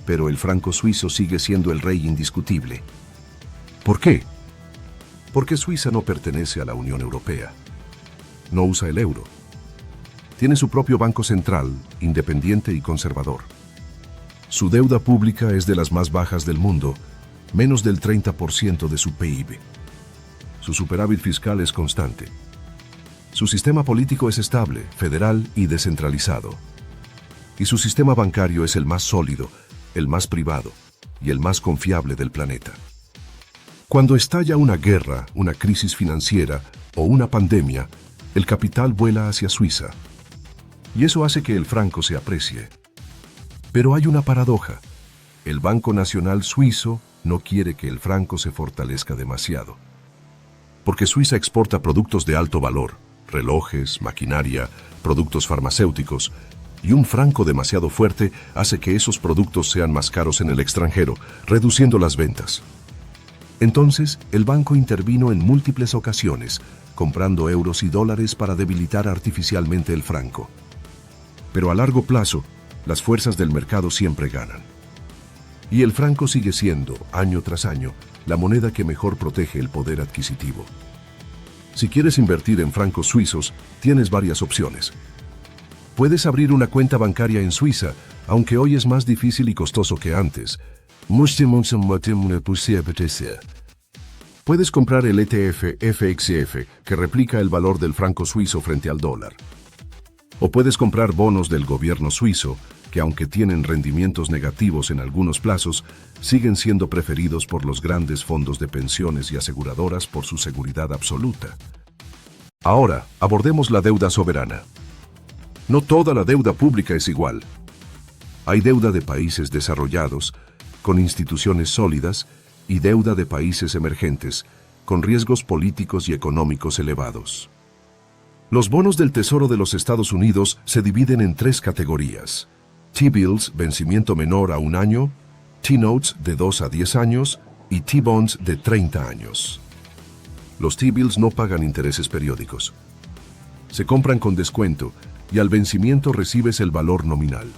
Pero el franco suizo sigue siendo el rey indiscutible. ¿Por qué? Porque Suiza no pertenece a la Unión Europea. No usa el euro. Tiene su propio banco central, independiente y conservador. Su deuda pública es de las más bajas del mundo, menos del 30% de su PIB. Su superávit fiscal es constante. Su sistema político es estable, federal y descentralizado. Y su sistema bancario es el más sólido, el más privado y el más confiable del planeta. Cuando estalla una guerra, una crisis financiera o una pandemia, el capital vuela hacia Suiza. Y eso hace que el franco se aprecie. Pero hay una paradoja. El Banco Nacional Suizo no quiere que el franco se fortalezca demasiado. Porque Suiza exporta productos de alto valor, relojes, maquinaria, productos farmacéuticos, y un franco demasiado fuerte hace que esos productos sean más caros en el extranjero, reduciendo las ventas. Entonces, el banco intervino en múltiples ocasiones, comprando euros y dólares para debilitar artificialmente el franco. Pero a largo plazo, las fuerzas del mercado siempre ganan. Y el franco sigue siendo, año tras año, la moneda que mejor protege el poder adquisitivo. Si quieres invertir en francos suizos, tienes varias opciones. Puedes abrir una cuenta bancaria en Suiza, aunque hoy es más difícil y costoso que antes. Puedes comprar el ETF FXF, que replica el valor del franco suizo frente al dólar. O puedes comprar bonos del gobierno suizo, que aunque tienen rendimientos negativos en algunos plazos, siguen siendo preferidos por los grandes fondos de pensiones y aseguradoras por su seguridad absoluta. Ahora, abordemos la deuda soberana. No toda la deuda pública es igual. Hay deuda de países desarrollados, con instituciones sólidas, y deuda de países emergentes, con riesgos políticos y económicos elevados. Los bonos del Tesoro de los Estados Unidos se dividen en 3 categorías: T-bills, vencimiento menor a 1 año, T-notes de 2 a 10 años y T-bonds de 30 años. Los T-bills no pagan intereses periódicos. Se compran con descuento y al vencimiento recibes el valor nominal.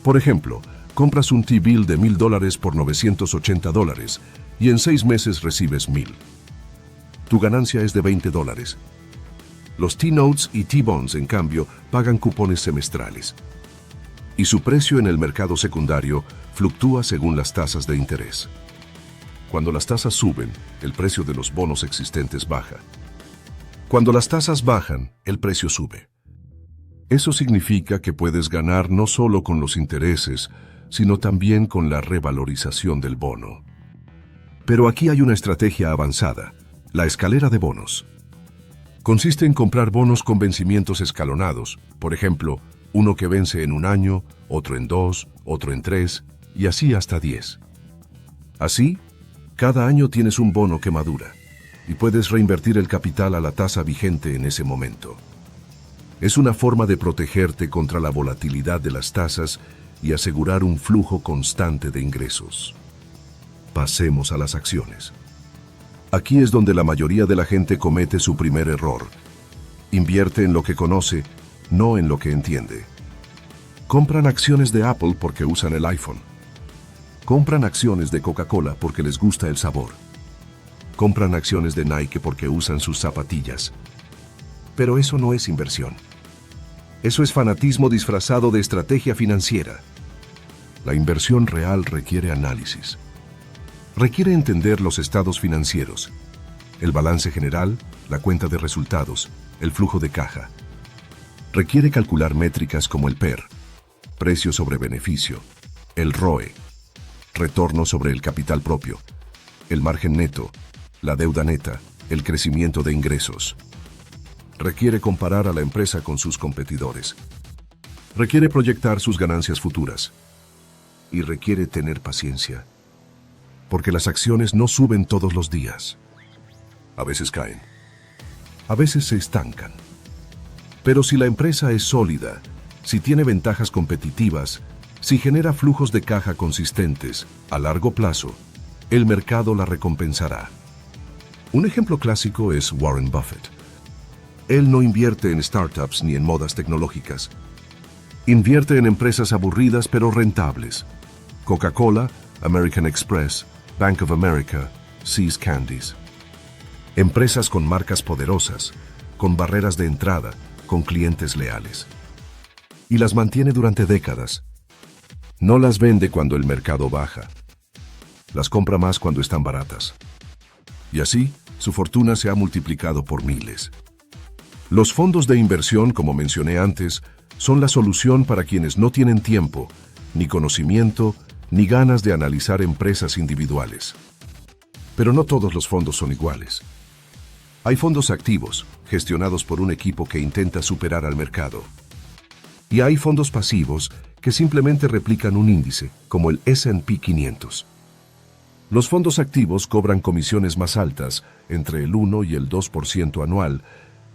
Por ejemplo, compras un T-bill de $1,000 por $980 y en 6 meses recibes $1,000. Tu ganancia es de $20. Los T-notes y T-bonds, en cambio, pagan cupones semestrales. Y su precio en el mercado secundario fluctúa según las tasas de interés. Cuando las tasas suben, el precio de los bonos existentes baja. Cuando las tasas bajan, el precio sube. Eso significa que puedes ganar no solo con los intereses, sino también con la revalorización del bono. Pero aquí hay una estrategia avanzada, la escalera de bonos. Consiste en comprar bonos con vencimientos escalonados, por ejemplo, uno que vence en 1 año, otro en 2, otro en 3, y así hasta 10. Así, cada año tienes un bono que madura, y puedes reinvertir el capital a la tasa vigente en ese momento. Es una forma de protegerte contra la volatilidad de las tasas y asegurar un flujo constante de ingresos. Pasemos a las acciones. Aquí es donde la mayoría de la gente comete su primer error. Invierte en lo que conoce, no en lo que entiende. Compran acciones de Apple porque usan el iPhone. Compran acciones de Coca-Cola porque les gusta el sabor. Compran acciones de Nike porque usan sus zapatillas. Pero eso no es inversión. Eso es fanatismo disfrazado de estrategia financiera. La inversión real requiere análisis. Requiere entender los estados financieros, el balance general, la cuenta de resultados, el flujo de caja. Requiere calcular métricas como el PER, precio sobre beneficio, el ROE, retorno sobre el capital propio, el margen neto, la deuda neta, el crecimiento de ingresos. Requiere comparar a la empresa con sus competidores. Requiere proyectar sus ganancias futuras. Y requiere tener paciencia. Porque las acciones no suben todos los días. A veces caen. A veces se estancan. Pero si la empresa es sólida, si tiene ventajas competitivas, si genera flujos de caja consistentes, a largo plazo, el mercado la recompensará. Un ejemplo clásico es Warren Buffett. Él no invierte en startups ni en modas tecnológicas. Invierte en empresas aburridas pero rentables. Coca-Cola, American Express, Bank of America, See's Candies. Empresas con marcas poderosas, con barreras de entrada, con clientes leales. Y las mantiene durante décadas. No las vende cuando el mercado baja. Las compra más cuando están baratas. Y así, su fortuna se ha multiplicado por miles. Los fondos de inversión, como mencioné antes, son la solución para quienes no tienen tiempo, ni conocimiento, ni ganas de analizar empresas individuales. Pero no todos los fondos son iguales. Hay fondos activos, gestionados por un equipo que intenta superar al mercado. Y hay fondos pasivos que simplemente replican un índice, como el S&P 500. Los fondos activos cobran comisiones más altas, entre el 1 y el 2% anual,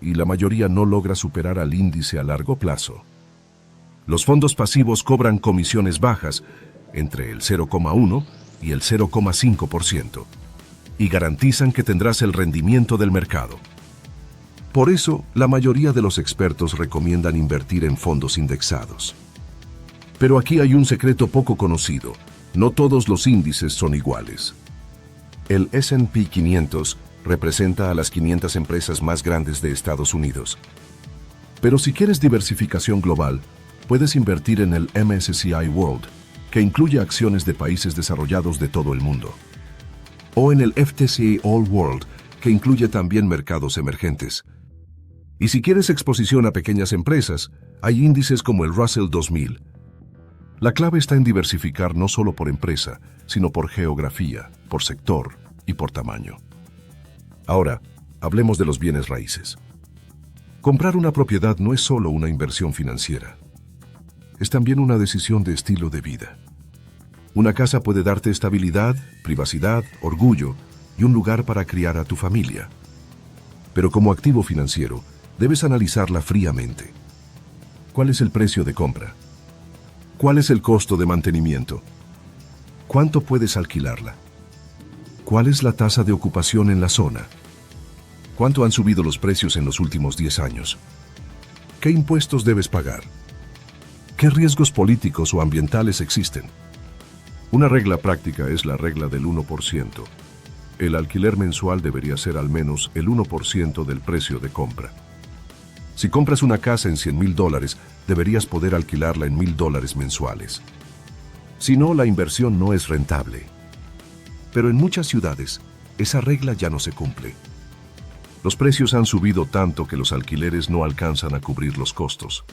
y la mayoría no logra superar al índice a largo plazo. Los fondos pasivos cobran comisiones bajas, entre el 0,1 y el 0,5%, y garantizan que tendrás el rendimiento del mercado. Por eso, la mayoría de los expertos recomiendan invertir en fondos indexados. Pero aquí hay un secreto poco conocido. No todos los índices son iguales. El S&P 500 representa a las 500 empresas más grandes de Estados Unidos. Pero si quieres diversificación global, puedes invertir en el MSCI World, que incluye acciones de países desarrollados de todo el mundo. O en el FTSE All World, que incluye también mercados emergentes. Y si quieres exposición a pequeñas empresas, hay índices como el Russell 2000. La clave está en diversificar no solo por empresa, sino por geografía, por sector y por tamaño. Ahora, hablemos de los bienes raíces. Comprar una propiedad no es solo una inversión financiera. Es también una decisión de estilo de vida. Una casa puede darte estabilidad, privacidad, orgullo, y un lugar para criar a tu familia. Pero como activo financiero, debes analizarla fríamente. ¿Cuál es el precio de compra? ¿Cuál es el costo de mantenimiento? ¿Cuánto puedes alquilarla? ¿Cuál es la tasa de ocupación en la zona? ¿Cuánto han subido los precios en los últimos 10 años? ¿Qué impuestos debes pagar? ¿Qué riesgos políticos o ambientales existen? Una regla práctica es la regla del 1%. El alquiler mensual debería ser al menos el 1% del precio de compra. Si compras una casa en $100,000, deberías poder alquilarla en $1,000 mensuales. Si no, la inversión no es rentable. Pero en muchas ciudades, esa regla ya no se cumple. Los precios han subido tanto que los alquileres no alcanzan a cubrir los costos.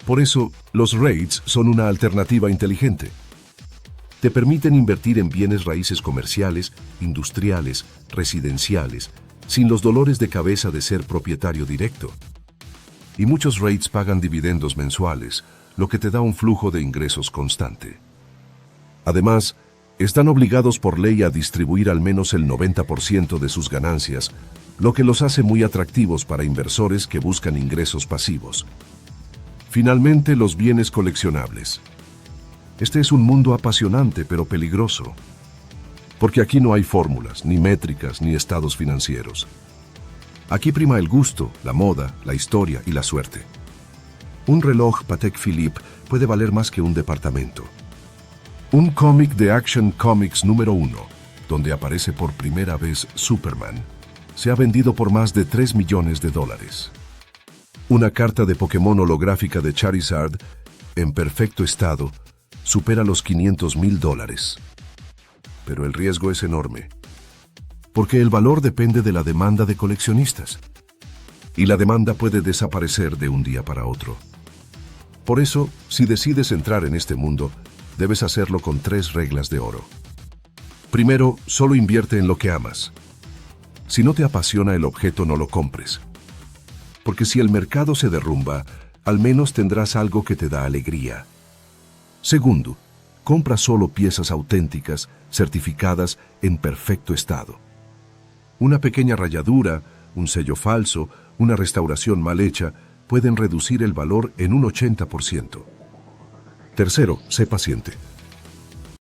Por eso, los REITs son una alternativa inteligente. Te permiten invertir en bienes raíces comerciales, industriales, residenciales, sin los dolores de cabeza de ser propietario directo. Y muchos REITs pagan dividendos mensuales, lo que te da un flujo de ingresos constante. Además, están obligados por ley a distribuir al menos el 90% de sus ganancias, lo que los hace muy atractivos para inversores que buscan ingresos pasivos. Finalmente, los bienes coleccionables. Este es un mundo apasionante pero peligroso, porque aquí no hay fórmulas, ni métricas, ni estados financieros. Aquí prima el gusto, la moda, la historia y la suerte. Un reloj Patek Philippe puede valer más que un departamento. Un cómic de Action Comics número 1, donde aparece por primera vez Superman, se ha vendido por más de $3 millones. Una carta de Pokémon holográfica de Charizard, en perfecto estado, supera los $500,000. Pero el riesgo es enorme, porque el valor depende de la demanda de coleccionistas, y la demanda puede desaparecer de un día para otro. Por eso, si decides entrar en este mundo, debes hacerlo con 3 reglas de oro. Primero, solo invierte en lo que amas. Si no te apasiona el objeto, no lo compres. Porque si el mercado se derrumba, al menos tendrás algo que te da alegría. Segundo, compra solo piezas auténticas, certificadas, en perfecto estado. Una pequeña rayadura, un sello falso, una restauración mal hecha, pueden reducir el valor en un 80%. Tercero, sé paciente.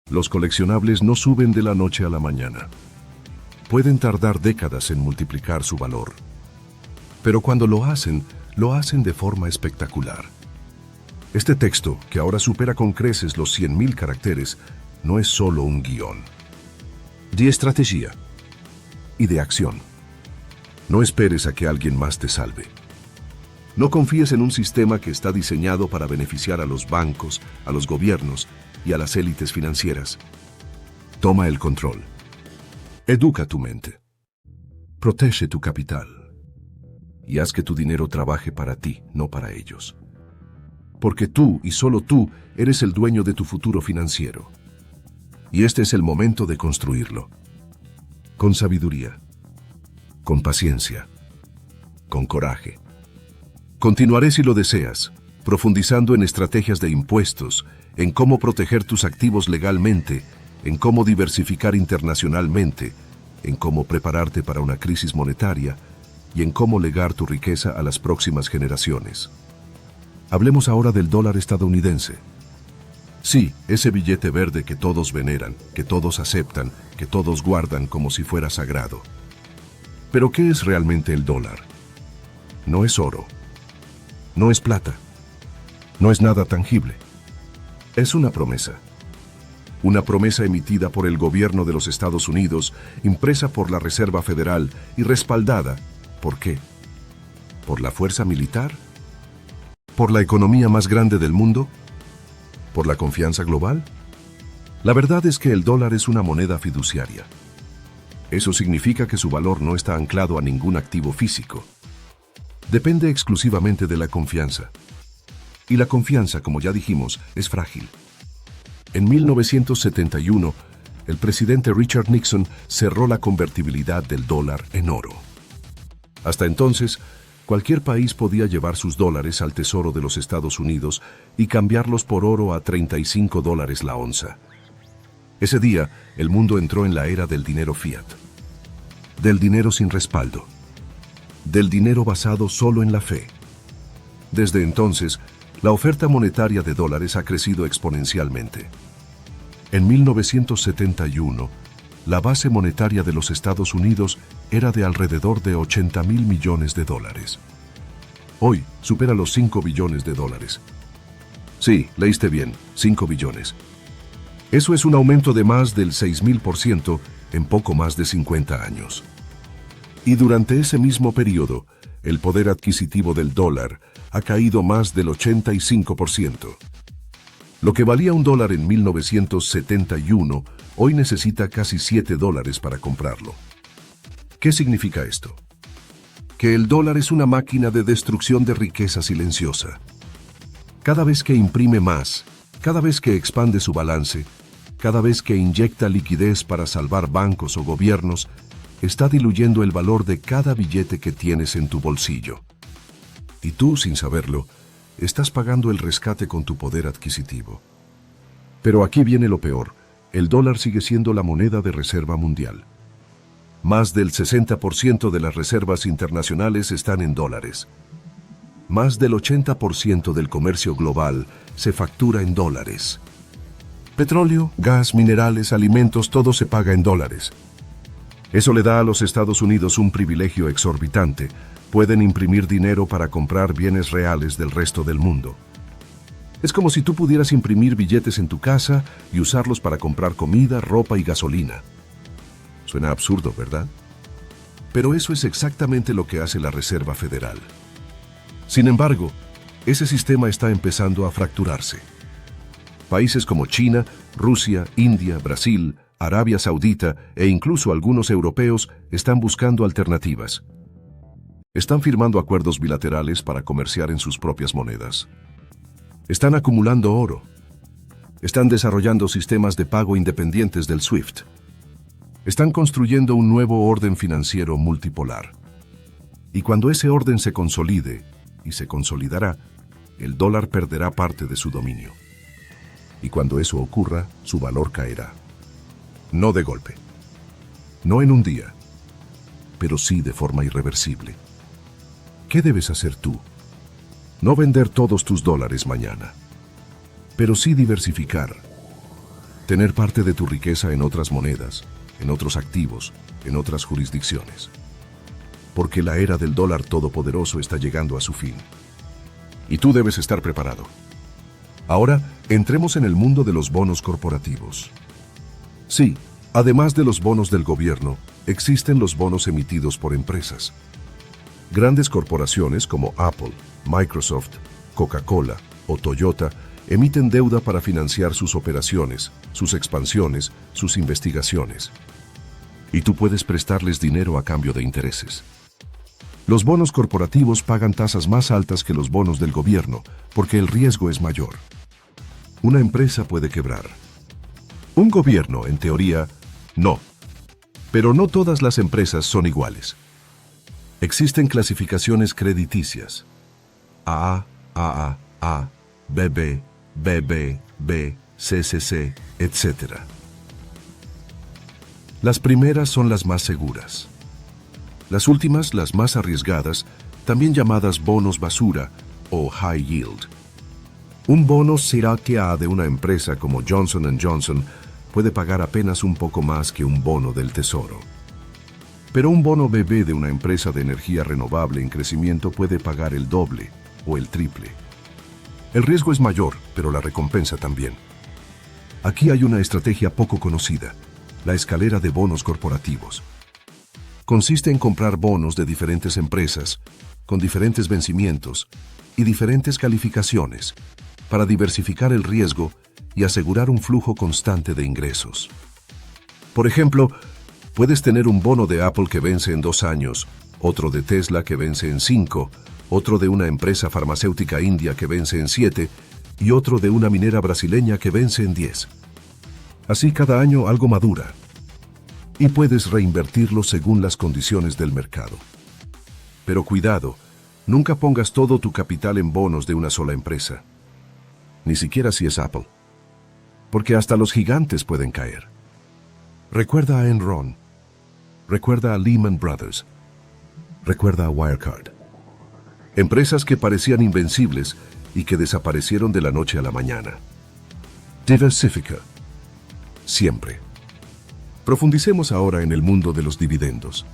Los coleccionables no suben de la noche a la mañana. Pueden tardar décadas en multiplicar su valor. Pero cuando lo hacen de forma espectacular. Este texto, que ahora supera con creces los 100,000 caracteres, no es solo un guión. De estrategia y de acción. No esperes a que alguien más te salve. No confíes en un sistema que está diseñado para beneficiar a los bancos, a los gobiernos y a las élites financieras. Toma el control. Educa tu mente. Protege tu capital. Y haz que tu dinero trabaje para ti, no para ellos. Porque tú y solo tú eres el dueño de tu futuro financiero. Y este es el momento de construirlo. Con sabiduría, con paciencia, con coraje. Continuaré si lo deseas, profundizando en estrategias de impuestos, en cómo proteger tus activos legalmente, en cómo diversificar internacionalmente, en cómo prepararte para una crisis monetaria y en cómo legar tu riqueza a las próximas generaciones. Hablemos ahora del dólar estadounidense. Sí, ese billete verde que todos veneran, que todos aceptan, que todos guardan como si fuera sagrado. Pero ¿qué es realmente el dólar? No es oro. No es plata. No es nada tangible. Es una promesa. Una promesa emitida por el gobierno de los Estados Unidos, impresa por la Reserva Federal y respaldada, ¿por qué? ¿Por la fuerza militar? ¿Por la economía más grande del mundo? ¿Por la confianza global? La verdad es que el dólar es una moneda fiduciaria. Eso significa que su valor no está anclado a ningún activo físico. Depende exclusivamente de la confianza. Y la confianza, como ya dijimos, es frágil. En 1971, el presidente Richard Nixon cerró la convertibilidad del dólar en oro. Hasta entonces, cualquier país podía llevar sus dólares al Tesoro de los Estados Unidos y cambiarlos por oro a $35 la onza. Ese día, el mundo entró en la era del dinero fiat. del dinero sin respaldo, del dinero basado solo en la fe. Desde entonces, la oferta monetaria de dólares ha crecido exponencialmente. En 1971, la base monetaria de los Estados Unidos era de alrededor de 80.000 millones de dólares. Hoy supera los 5 billones de dólares. Sí, leíste bien, 5 billones. Eso es un aumento de más del 6.000% en poco más de 50 años. Y durante ese mismo periodo, el poder adquisitivo del dólar ha caído más del 85%. Lo que valía $1 en 1971, hoy necesita casi $7 para comprarlo. ¿Qué significa esto? Que el dólar es una máquina de destrucción de riqueza silenciosa. Cada vez que imprime más, cada vez que expande su balance, cada vez que inyecta liquidez para salvar bancos o gobiernos, está diluyendo el valor de cada billete que tienes en tu bolsillo. Y tú, sin saberlo, estás pagando el rescate con tu poder adquisitivo. Pero aquí viene lo peor. El dólar sigue siendo la moneda de reserva mundial. Más del 60% de las reservas internacionales están en dólares. Más del 80% del comercio global se factura en dólares. Petróleo, gas, minerales, alimentos, todo se paga en dólares. Eso le da a los Estados Unidos un privilegio exorbitante. Pueden imprimir dinero para comprar bienes reales del resto del mundo. Es como si tú pudieras imprimir billetes en tu casa y usarlos para comprar comida, ropa y gasolina. Suena absurdo, ¿verdad? Pero eso es exactamente lo que hace la Reserva Federal. Sin embargo, ese sistema está empezando a fracturarse. Países como China, Rusia, India, Brasil, Arabia Saudita e incluso algunos europeos están buscando alternativas. Están firmando acuerdos bilaterales para comerciar en sus propias monedas. Están acumulando oro. Están desarrollando sistemas de pago independientes del SWIFT. Están construyendo un nuevo orden financiero multipolar. Y cuando ese orden se consolide, y se consolidará, el dólar perderá parte de su dominio. Y cuando eso ocurra, su valor caerá. No de golpe. No en un día, pero sí de forma irreversible. ¿Qué debes hacer tú? No vender todos tus dólares mañana, pero sí diversificar. Tener parte de tu riqueza en otras monedas, en otros activos, en otras jurisdicciones. Porque la era del dólar todopoderoso está llegando a su fin. Y tú debes estar preparado. Ahora, entremos en el mundo de los bonos corporativos. Sí, además de los bonos del gobierno, existen los bonos emitidos por empresas. Grandes corporaciones como Apple, Microsoft, Coca-Cola o Toyota emiten deuda para financiar sus operaciones, sus expansiones, sus investigaciones. Y tú puedes prestarles dinero a cambio de intereses. Los bonos corporativos pagan tasas más altas que los bonos del gobierno porque el riesgo es mayor. Una empresa puede quebrar. Un gobierno, en teoría, no. Pero no todas las empresas son iguales. Existen clasificaciones crediticias. AA, AAA, BB, BB, B, CCC, etc. Las primeras son las más seguras. Las últimas, las más arriesgadas, también llamadas bonos basura o high yield. Un bono CRA de una empresa como Johnson & Johnson puede pagar apenas un poco más que un bono del Tesoro. Pero un bono BB de una empresa de energía renovable en crecimiento puede pagar el doble o el triple. El riesgo es mayor, pero la recompensa también. Aquí hay una estrategia poco conocida, la escalera de bonos corporativos. Consiste en comprar bonos de diferentes empresas, con diferentes vencimientos y diferentes calificaciones, para diversificar el riesgo y asegurar un flujo constante de ingresos. Por ejemplo, puedes tener un bono de Apple que vence en 2 años, otro de Tesla que vence en 5, otro de una empresa farmacéutica india que vence en 7 y otro de una minera brasileña que vence en 10. Así cada año algo madura. Y puedes reinvertirlo según las condiciones del mercado. Pero cuidado, nunca pongas todo tu capital en bonos de una sola empresa. Ni siquiera si es Apple. Porque hasta los gigantes pueden caer. Recuerda a Enron. Recuerda a Lehman Brothers. Recuerda a Wirecard. Empresas que parecían invencibles y que desaparecieron de la noche a la mañana. Diversifica. Siempre. Profundicemos ahora en el mundo de los dividendos.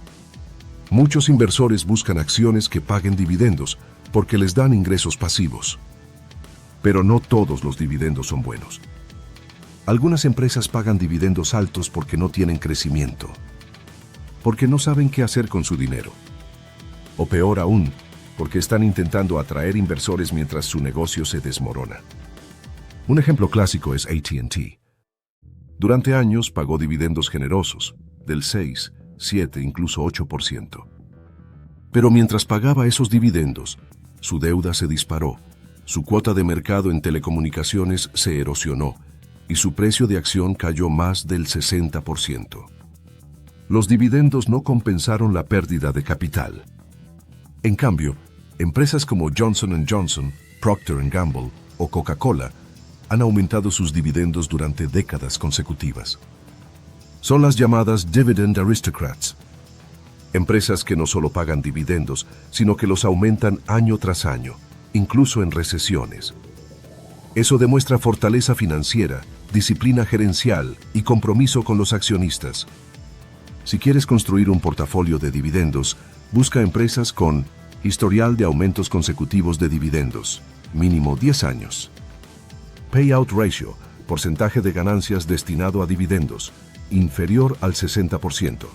Muchos inversores buscan acciones que paguen dividendos porque les dan ingresos pasivos. Pero no todos los dividendos son buenos. Algunas empresas pagan dividendos altos porque no tienen crecimiento, porque no saben qué hacer con su dinero. O peor aún, porque están intentando atraer inversores mientras su negocio se desmorona. Un ejemplo clásico es AT&T. Durante años pagó dividendos generosos, del 6, 7, incluso 8%. Pero mientras pagaba esos dividendos, su deuda se disparó, su cuota de mercado en telecomunicaciones se erosionó y su precio de acción cayó más del 60%. Los dividendos no compensaron la pérdida de capital. En cambio, empresas como Johnson & Johnson, Procter & Gamble o Coca-Cola han aumentado sus dividendos durante décadas consecutivas. Son las llamadas Dividend Aristocrats. Empresas que no solo pagan dividendos, sino que los aumentan año tras año, incluso en recesiones. Eso demuestra fortaleza financiera, disciplina gerencial y compromiso con los accionistas. Si quieres construir un portafolio de dividendos, busca empresas con historial de aumentos consecutivos de dividendos, mínimo 10 años. Payout ratio, porcentaje de ganancias destinado a dividendos, inferior al 60%.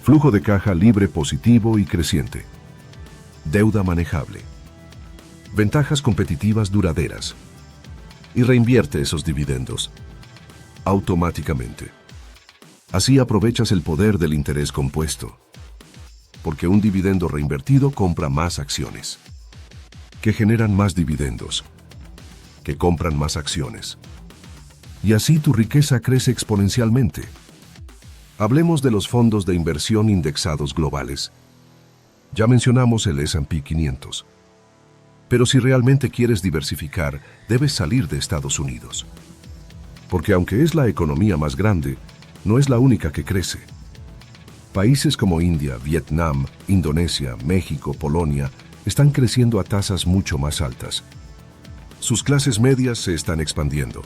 Flujo de caja libre positivo y creciente. Deuda manejable. Ventajas competitivas duraderas. Y reinvierte esos dividendos automáticamente. Así aprovechas el poder del interés compuesto. Porque un dividendo reinvertido compra más acciones, que generan más dividendos, que compran más acciones. Y así tu riqueza crece exponencialmente. Hablemos de los fondos de inversión indexados globales. Ya mencionamos el S&P 500. Pero si realmente quieres diversificar, debes salir de Estados Unidos. Porque aunque es la economía más grande, no es la única que crece. Países como India, Vietnam, Indonesia, México, Polonia están creciendo a tasas mucho más altas. Sus clases medias se están expandiendo.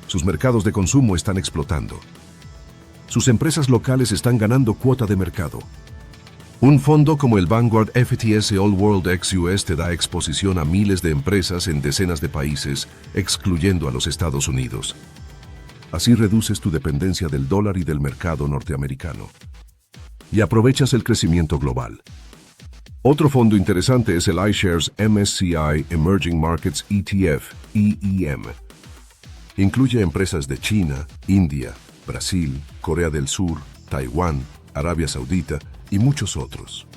Sus mercados de consumo están explotando. Sus empresas locales están ganando cuota de mercado. Un fondo como el Vanguard FTSE All World ex-US te da exposición a miles de empresas en decenas de países, excluyendo a los Estados Unidos. Así reduces tu dependencia del dólar y del mercado norteamericano. Y aprovechas el crecimiento global. Otro fondo interesante es el iShares MSCI Emerging Markets ETF, EEM. Incluye empresas de China, India, Brasil, Corea del Sur, Taiwán, Arabia Saudita y muchos otros.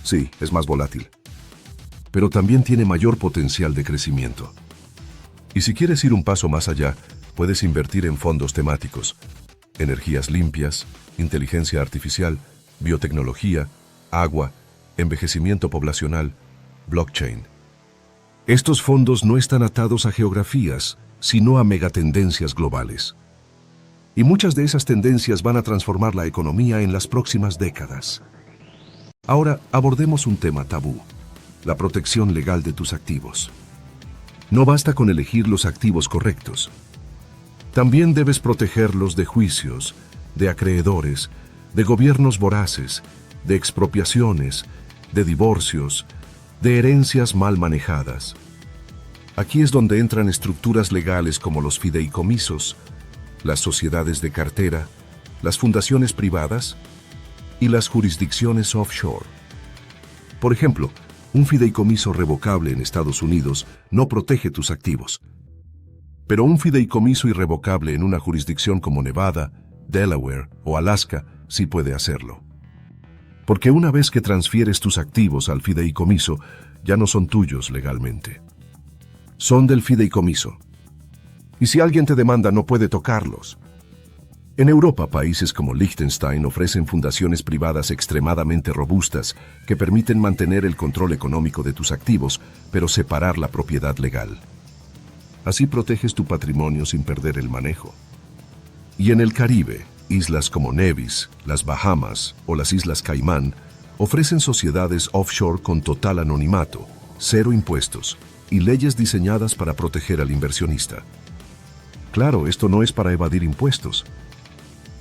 Sí, es más volátil, pero también tiene mayor potencial de crecimiento. Y si quieres ir un paso más allá, puedes invertir en fondos temáticos, energías limpias, inteligencia artificial, biotecnología, agua, envejecimiento poblacional, blockchain. Estos fondos no están atados a geografías, sino a megatendencias globales. Y muchas de esas tendencias van a transformar la economía en las próximas décadas. Ahora abordemos un tema tabú: la protección legal de tus activos. No basta con elegir los activos correctos. También debes protegerlos de juicios, de acreedores, de gobiernos voraces, de expropiaciones, de divorcios, de herencias mal manejadas. Aquí es donde entran estructuras legales como los fideicomisos, las sociedades de cartera, las fundaciones privadas y las jurisdicciones offshore. Por ejemplo, un fideicomiso revocable en Estados Unidos no protege tus activos. Pero un fideicomiso irrevocable en una jurisdicción como Nevada, Delaware o Alaska sí puede hacerlo. Porque una vez que transfieres tus activos al fideicomiso, ya no son tuyos legalmente. Son del fideicomiso. Y si alguien te demanda, no puede tocarlos. En Europa, países como Liechtenstein ofrecen fundaciones privadas extremadamente robustas que permiten mantener el control económico de tus activos, pero separar la propiedad legal. Así proteges tu patrimonio sin perder el manejo. Y en el Caribe, Islas como Nevis, las Bahamas o las Islas Caimán ofrecen sociedades offshore con total anonimato, cero impuestos y leyes diseñadas para proteger al inversionista. Claro, esto no es para evadir impuestos.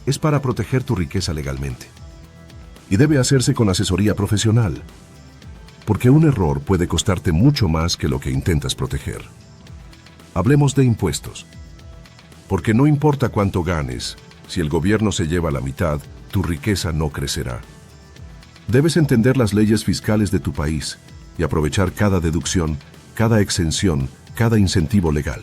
Es para proteger tu riqueza legalmente. Y debe hacerse con asesoría profesional, porque un error puede costarte mucho más que lo que intentas proteger. Hablemos de impuestos. Porque no importa cuánto ganes, si el gobierno se lleva la mitad, tu riqueza no crecerá. Debes entender las leyes fiscales de tu país y aprovechar cada deducción, cada exención, cada incentivo legal.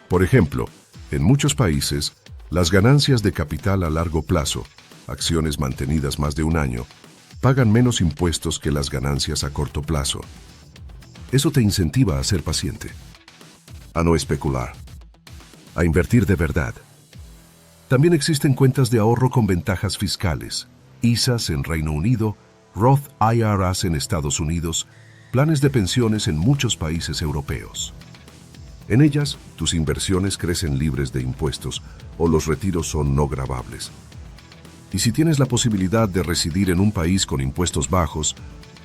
Por ejemplo, en muchos países, las ganancias de capital a largo plazo, acciones mantenidas más de un año, pagan menos impuestos que las ganancias a corto plazo. Eso te incentiva a ser paciente, a no especular, a invertir de verdad. También existen cuentas de ahorro con ventajas fiscales, ISAs en Reino Unido, Roth IRAs en Estados Unidos, planes de pensiones en muchos países europeos. En ellas, tus inversiones crecen libres de impuestos o los retiros son no gravables. Y si tienes la posibilidad de residir en un país con impuestos bajos,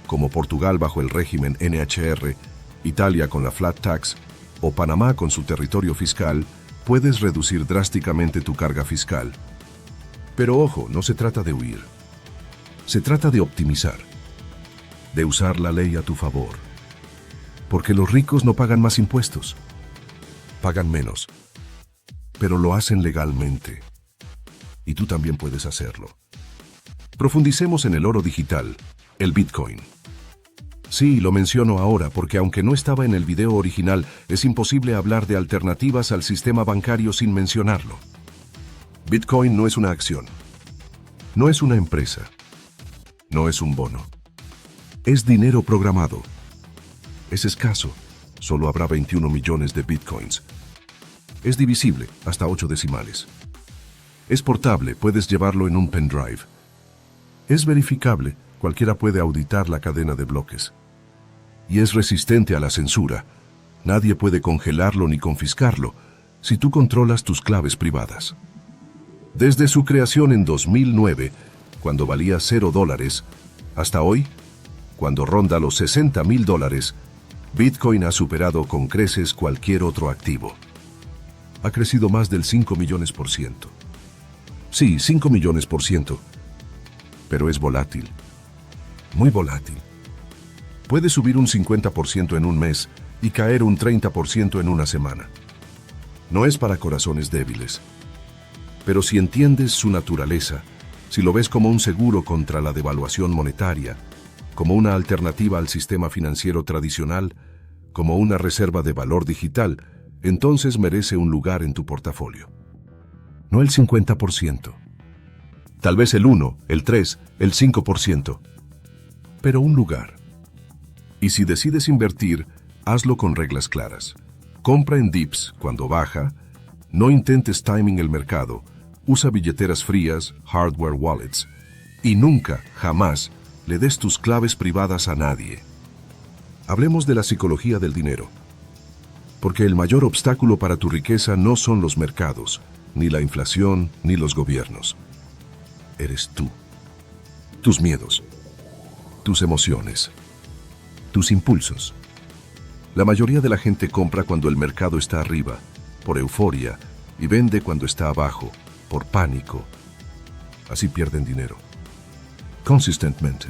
como Portugal bajo el régimen NHR, Italia con la flat tax o Panamá con su territorio fiscal, puedes reducir drásticamente tu carga fiscal. Pero ojo, no se trata de huir. Se trata de optimizar, de usar la ley a tu favor. Porque los ricos no pagan más impuestos, pagan menos, pero lo hacen legalmente. Y tú también puedes hacerlo. Profundicemos en el oro digital, el Bitcoin. Sí, lo menciono ahora porque aunque no estaba en el video original, es imposible hablar de alternativas al sistema bancario sin mencionarlo. Bitcoin no es una acción, no es una empresa, no es un bono. Es dinero programado. Es escaso, solo habrá 21 millones de Bitcoins. Es divisible hasta 8 decimales. Es portable, puedes llevarlo en un pendrive. Es verificable, cualquiera puede auditar la cadena de bloques. Y es resistente a la censura. Nadie puede congelarlo ni confiscarlo si tú controlas tus claves privadas. Desde su creación en 2009, cuando valía $0, hasta hoy, cuando ronda los $60,000, Bitcoin ha superado con creces cualquier otro activo. Ha crecido más del 5 millones%. Sí, 5 millones%. Pero es volátil. Muy volátil. Puede subir un 50% en un mes y caer un 30% en una semana. No es para corazones débiles. Pero si entiendes su naturaleza, si lo ves como un seguro contra la devaluación monetaria, como una alternativa al sistema financiero tradicional, como una reserva de valor digital, entonces merece un lugar en tu portafolio. No el 50%. Tal vez el 1, el 3, el 5%. Pero un lugar. Y si decides invertir, hazlo con reglas claras. Compra en dips cuando baja, no intentes timing el mercado, usa billeteras frías, hardware wallets, y nunca, jamás, le des tus claves privadas a nadie. Hablemos de la psicología del dinero. Porque el mayor obstáculo para tu riqueza no son los mercados, ni la inflación, ni los gobiernos. Eres tú. Tus miedos. Tus emociones. Tus impulsos. La mayoría de la gente compra cuando el mercado está arriba, por euforia, y vende cuando está abajo, por pánico. Así pierden dinero. Consistentemente.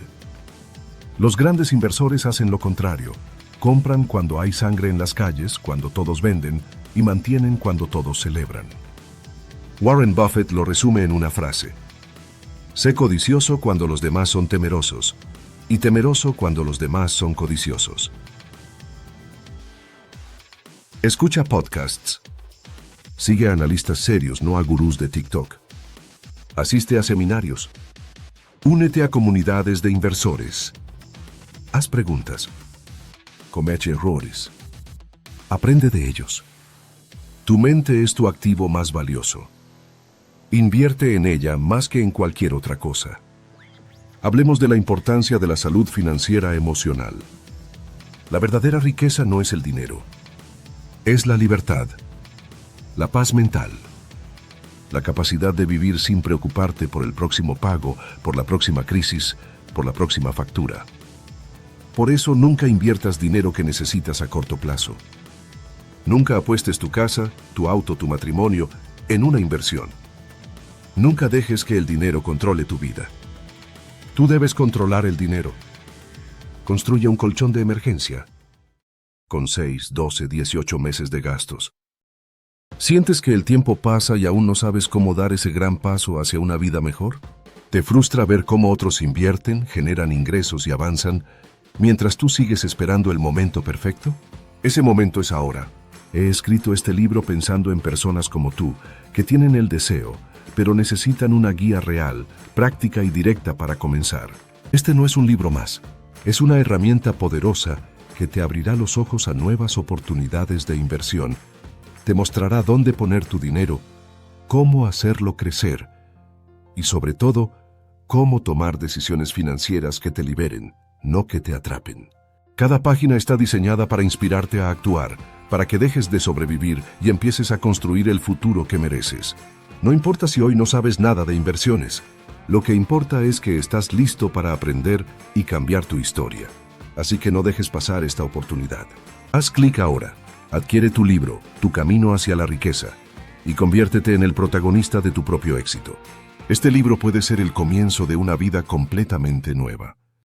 Los grandes inversores hacen lo contrario. Compran cuando hay sangre en las calles, cuando todos venden, y mantienen cuando todos celebran. Warren Buffett lo resume en una frase. Sé codicioso cuando los demás son temerosos, y temeroso cuando los demás son codiciosos. Escucha podcasts. Sigue a analistas serios, no a gurús de TikTok. Asiste a seminarios. Únete a comunidades de inversores. Haz preguntas. Comete errores. Aprende de ellos. Tu mente es tu activo más valioso. Invierte en ella más que en cualquier otra cosa. Hablemos de la importancia de la salud financiera emocional. La verdadera riqueza no es el dinero. Es la libertad, la paz mental, la capacidad de vivir sin preocuparte por el próximo pago, por la próxima crisis, por la próxima factura. Por eso nunca inviertas dinero que necesitas a corto plazo. Nunca apuestes tu casa, tu auto, tu matrimonio en una inversión. Nunca dejes que el dinero controle tu vida. Tú debes controlar el dinero. Construye un colchón de emergencia con 6, 12, 18 meses de gastos. ¿Sientes que el tiempo pasa y aún no sabes cómo dar ese gran paso hacia una vida mejor? ¿Te frustra ver cómo otros invierten, generan ingresos y avanzan, mientras tú sigues esperando el momento perfecto? Ese momento es ahora. He escrito este libro pensando en personas como tú, que tienen el deseo, pero necesitan una guía real, práctica y directa para comenzar. Este no es un libro más. Es una herramienta poderosa que te abrirá los ojos a nuevas oportunidades de inversión. Te mostrará dónde poner tu dinero, cómo hacerlo crecer y, sobre todo, cómo tomar decisiones financieras que te liberen, no que te atrapen. Cada página está diseñada para inspirarte a actuar, para que dejes de sobrevivir y empieces a construir el futuro que mereces. No importa si hoy no sabes nada de inversiones. Lo que importa es que estás listo para aprender y cambiar tu historia. Así que no dejes pasar esta oportunidad. Haz clic ahora, adquiere tu libro, Tu camino hacia la riqueza, y conviértete en el protagonista de tu propio éxito. Este libro puede ser el comienzo de una vida completamente nueva.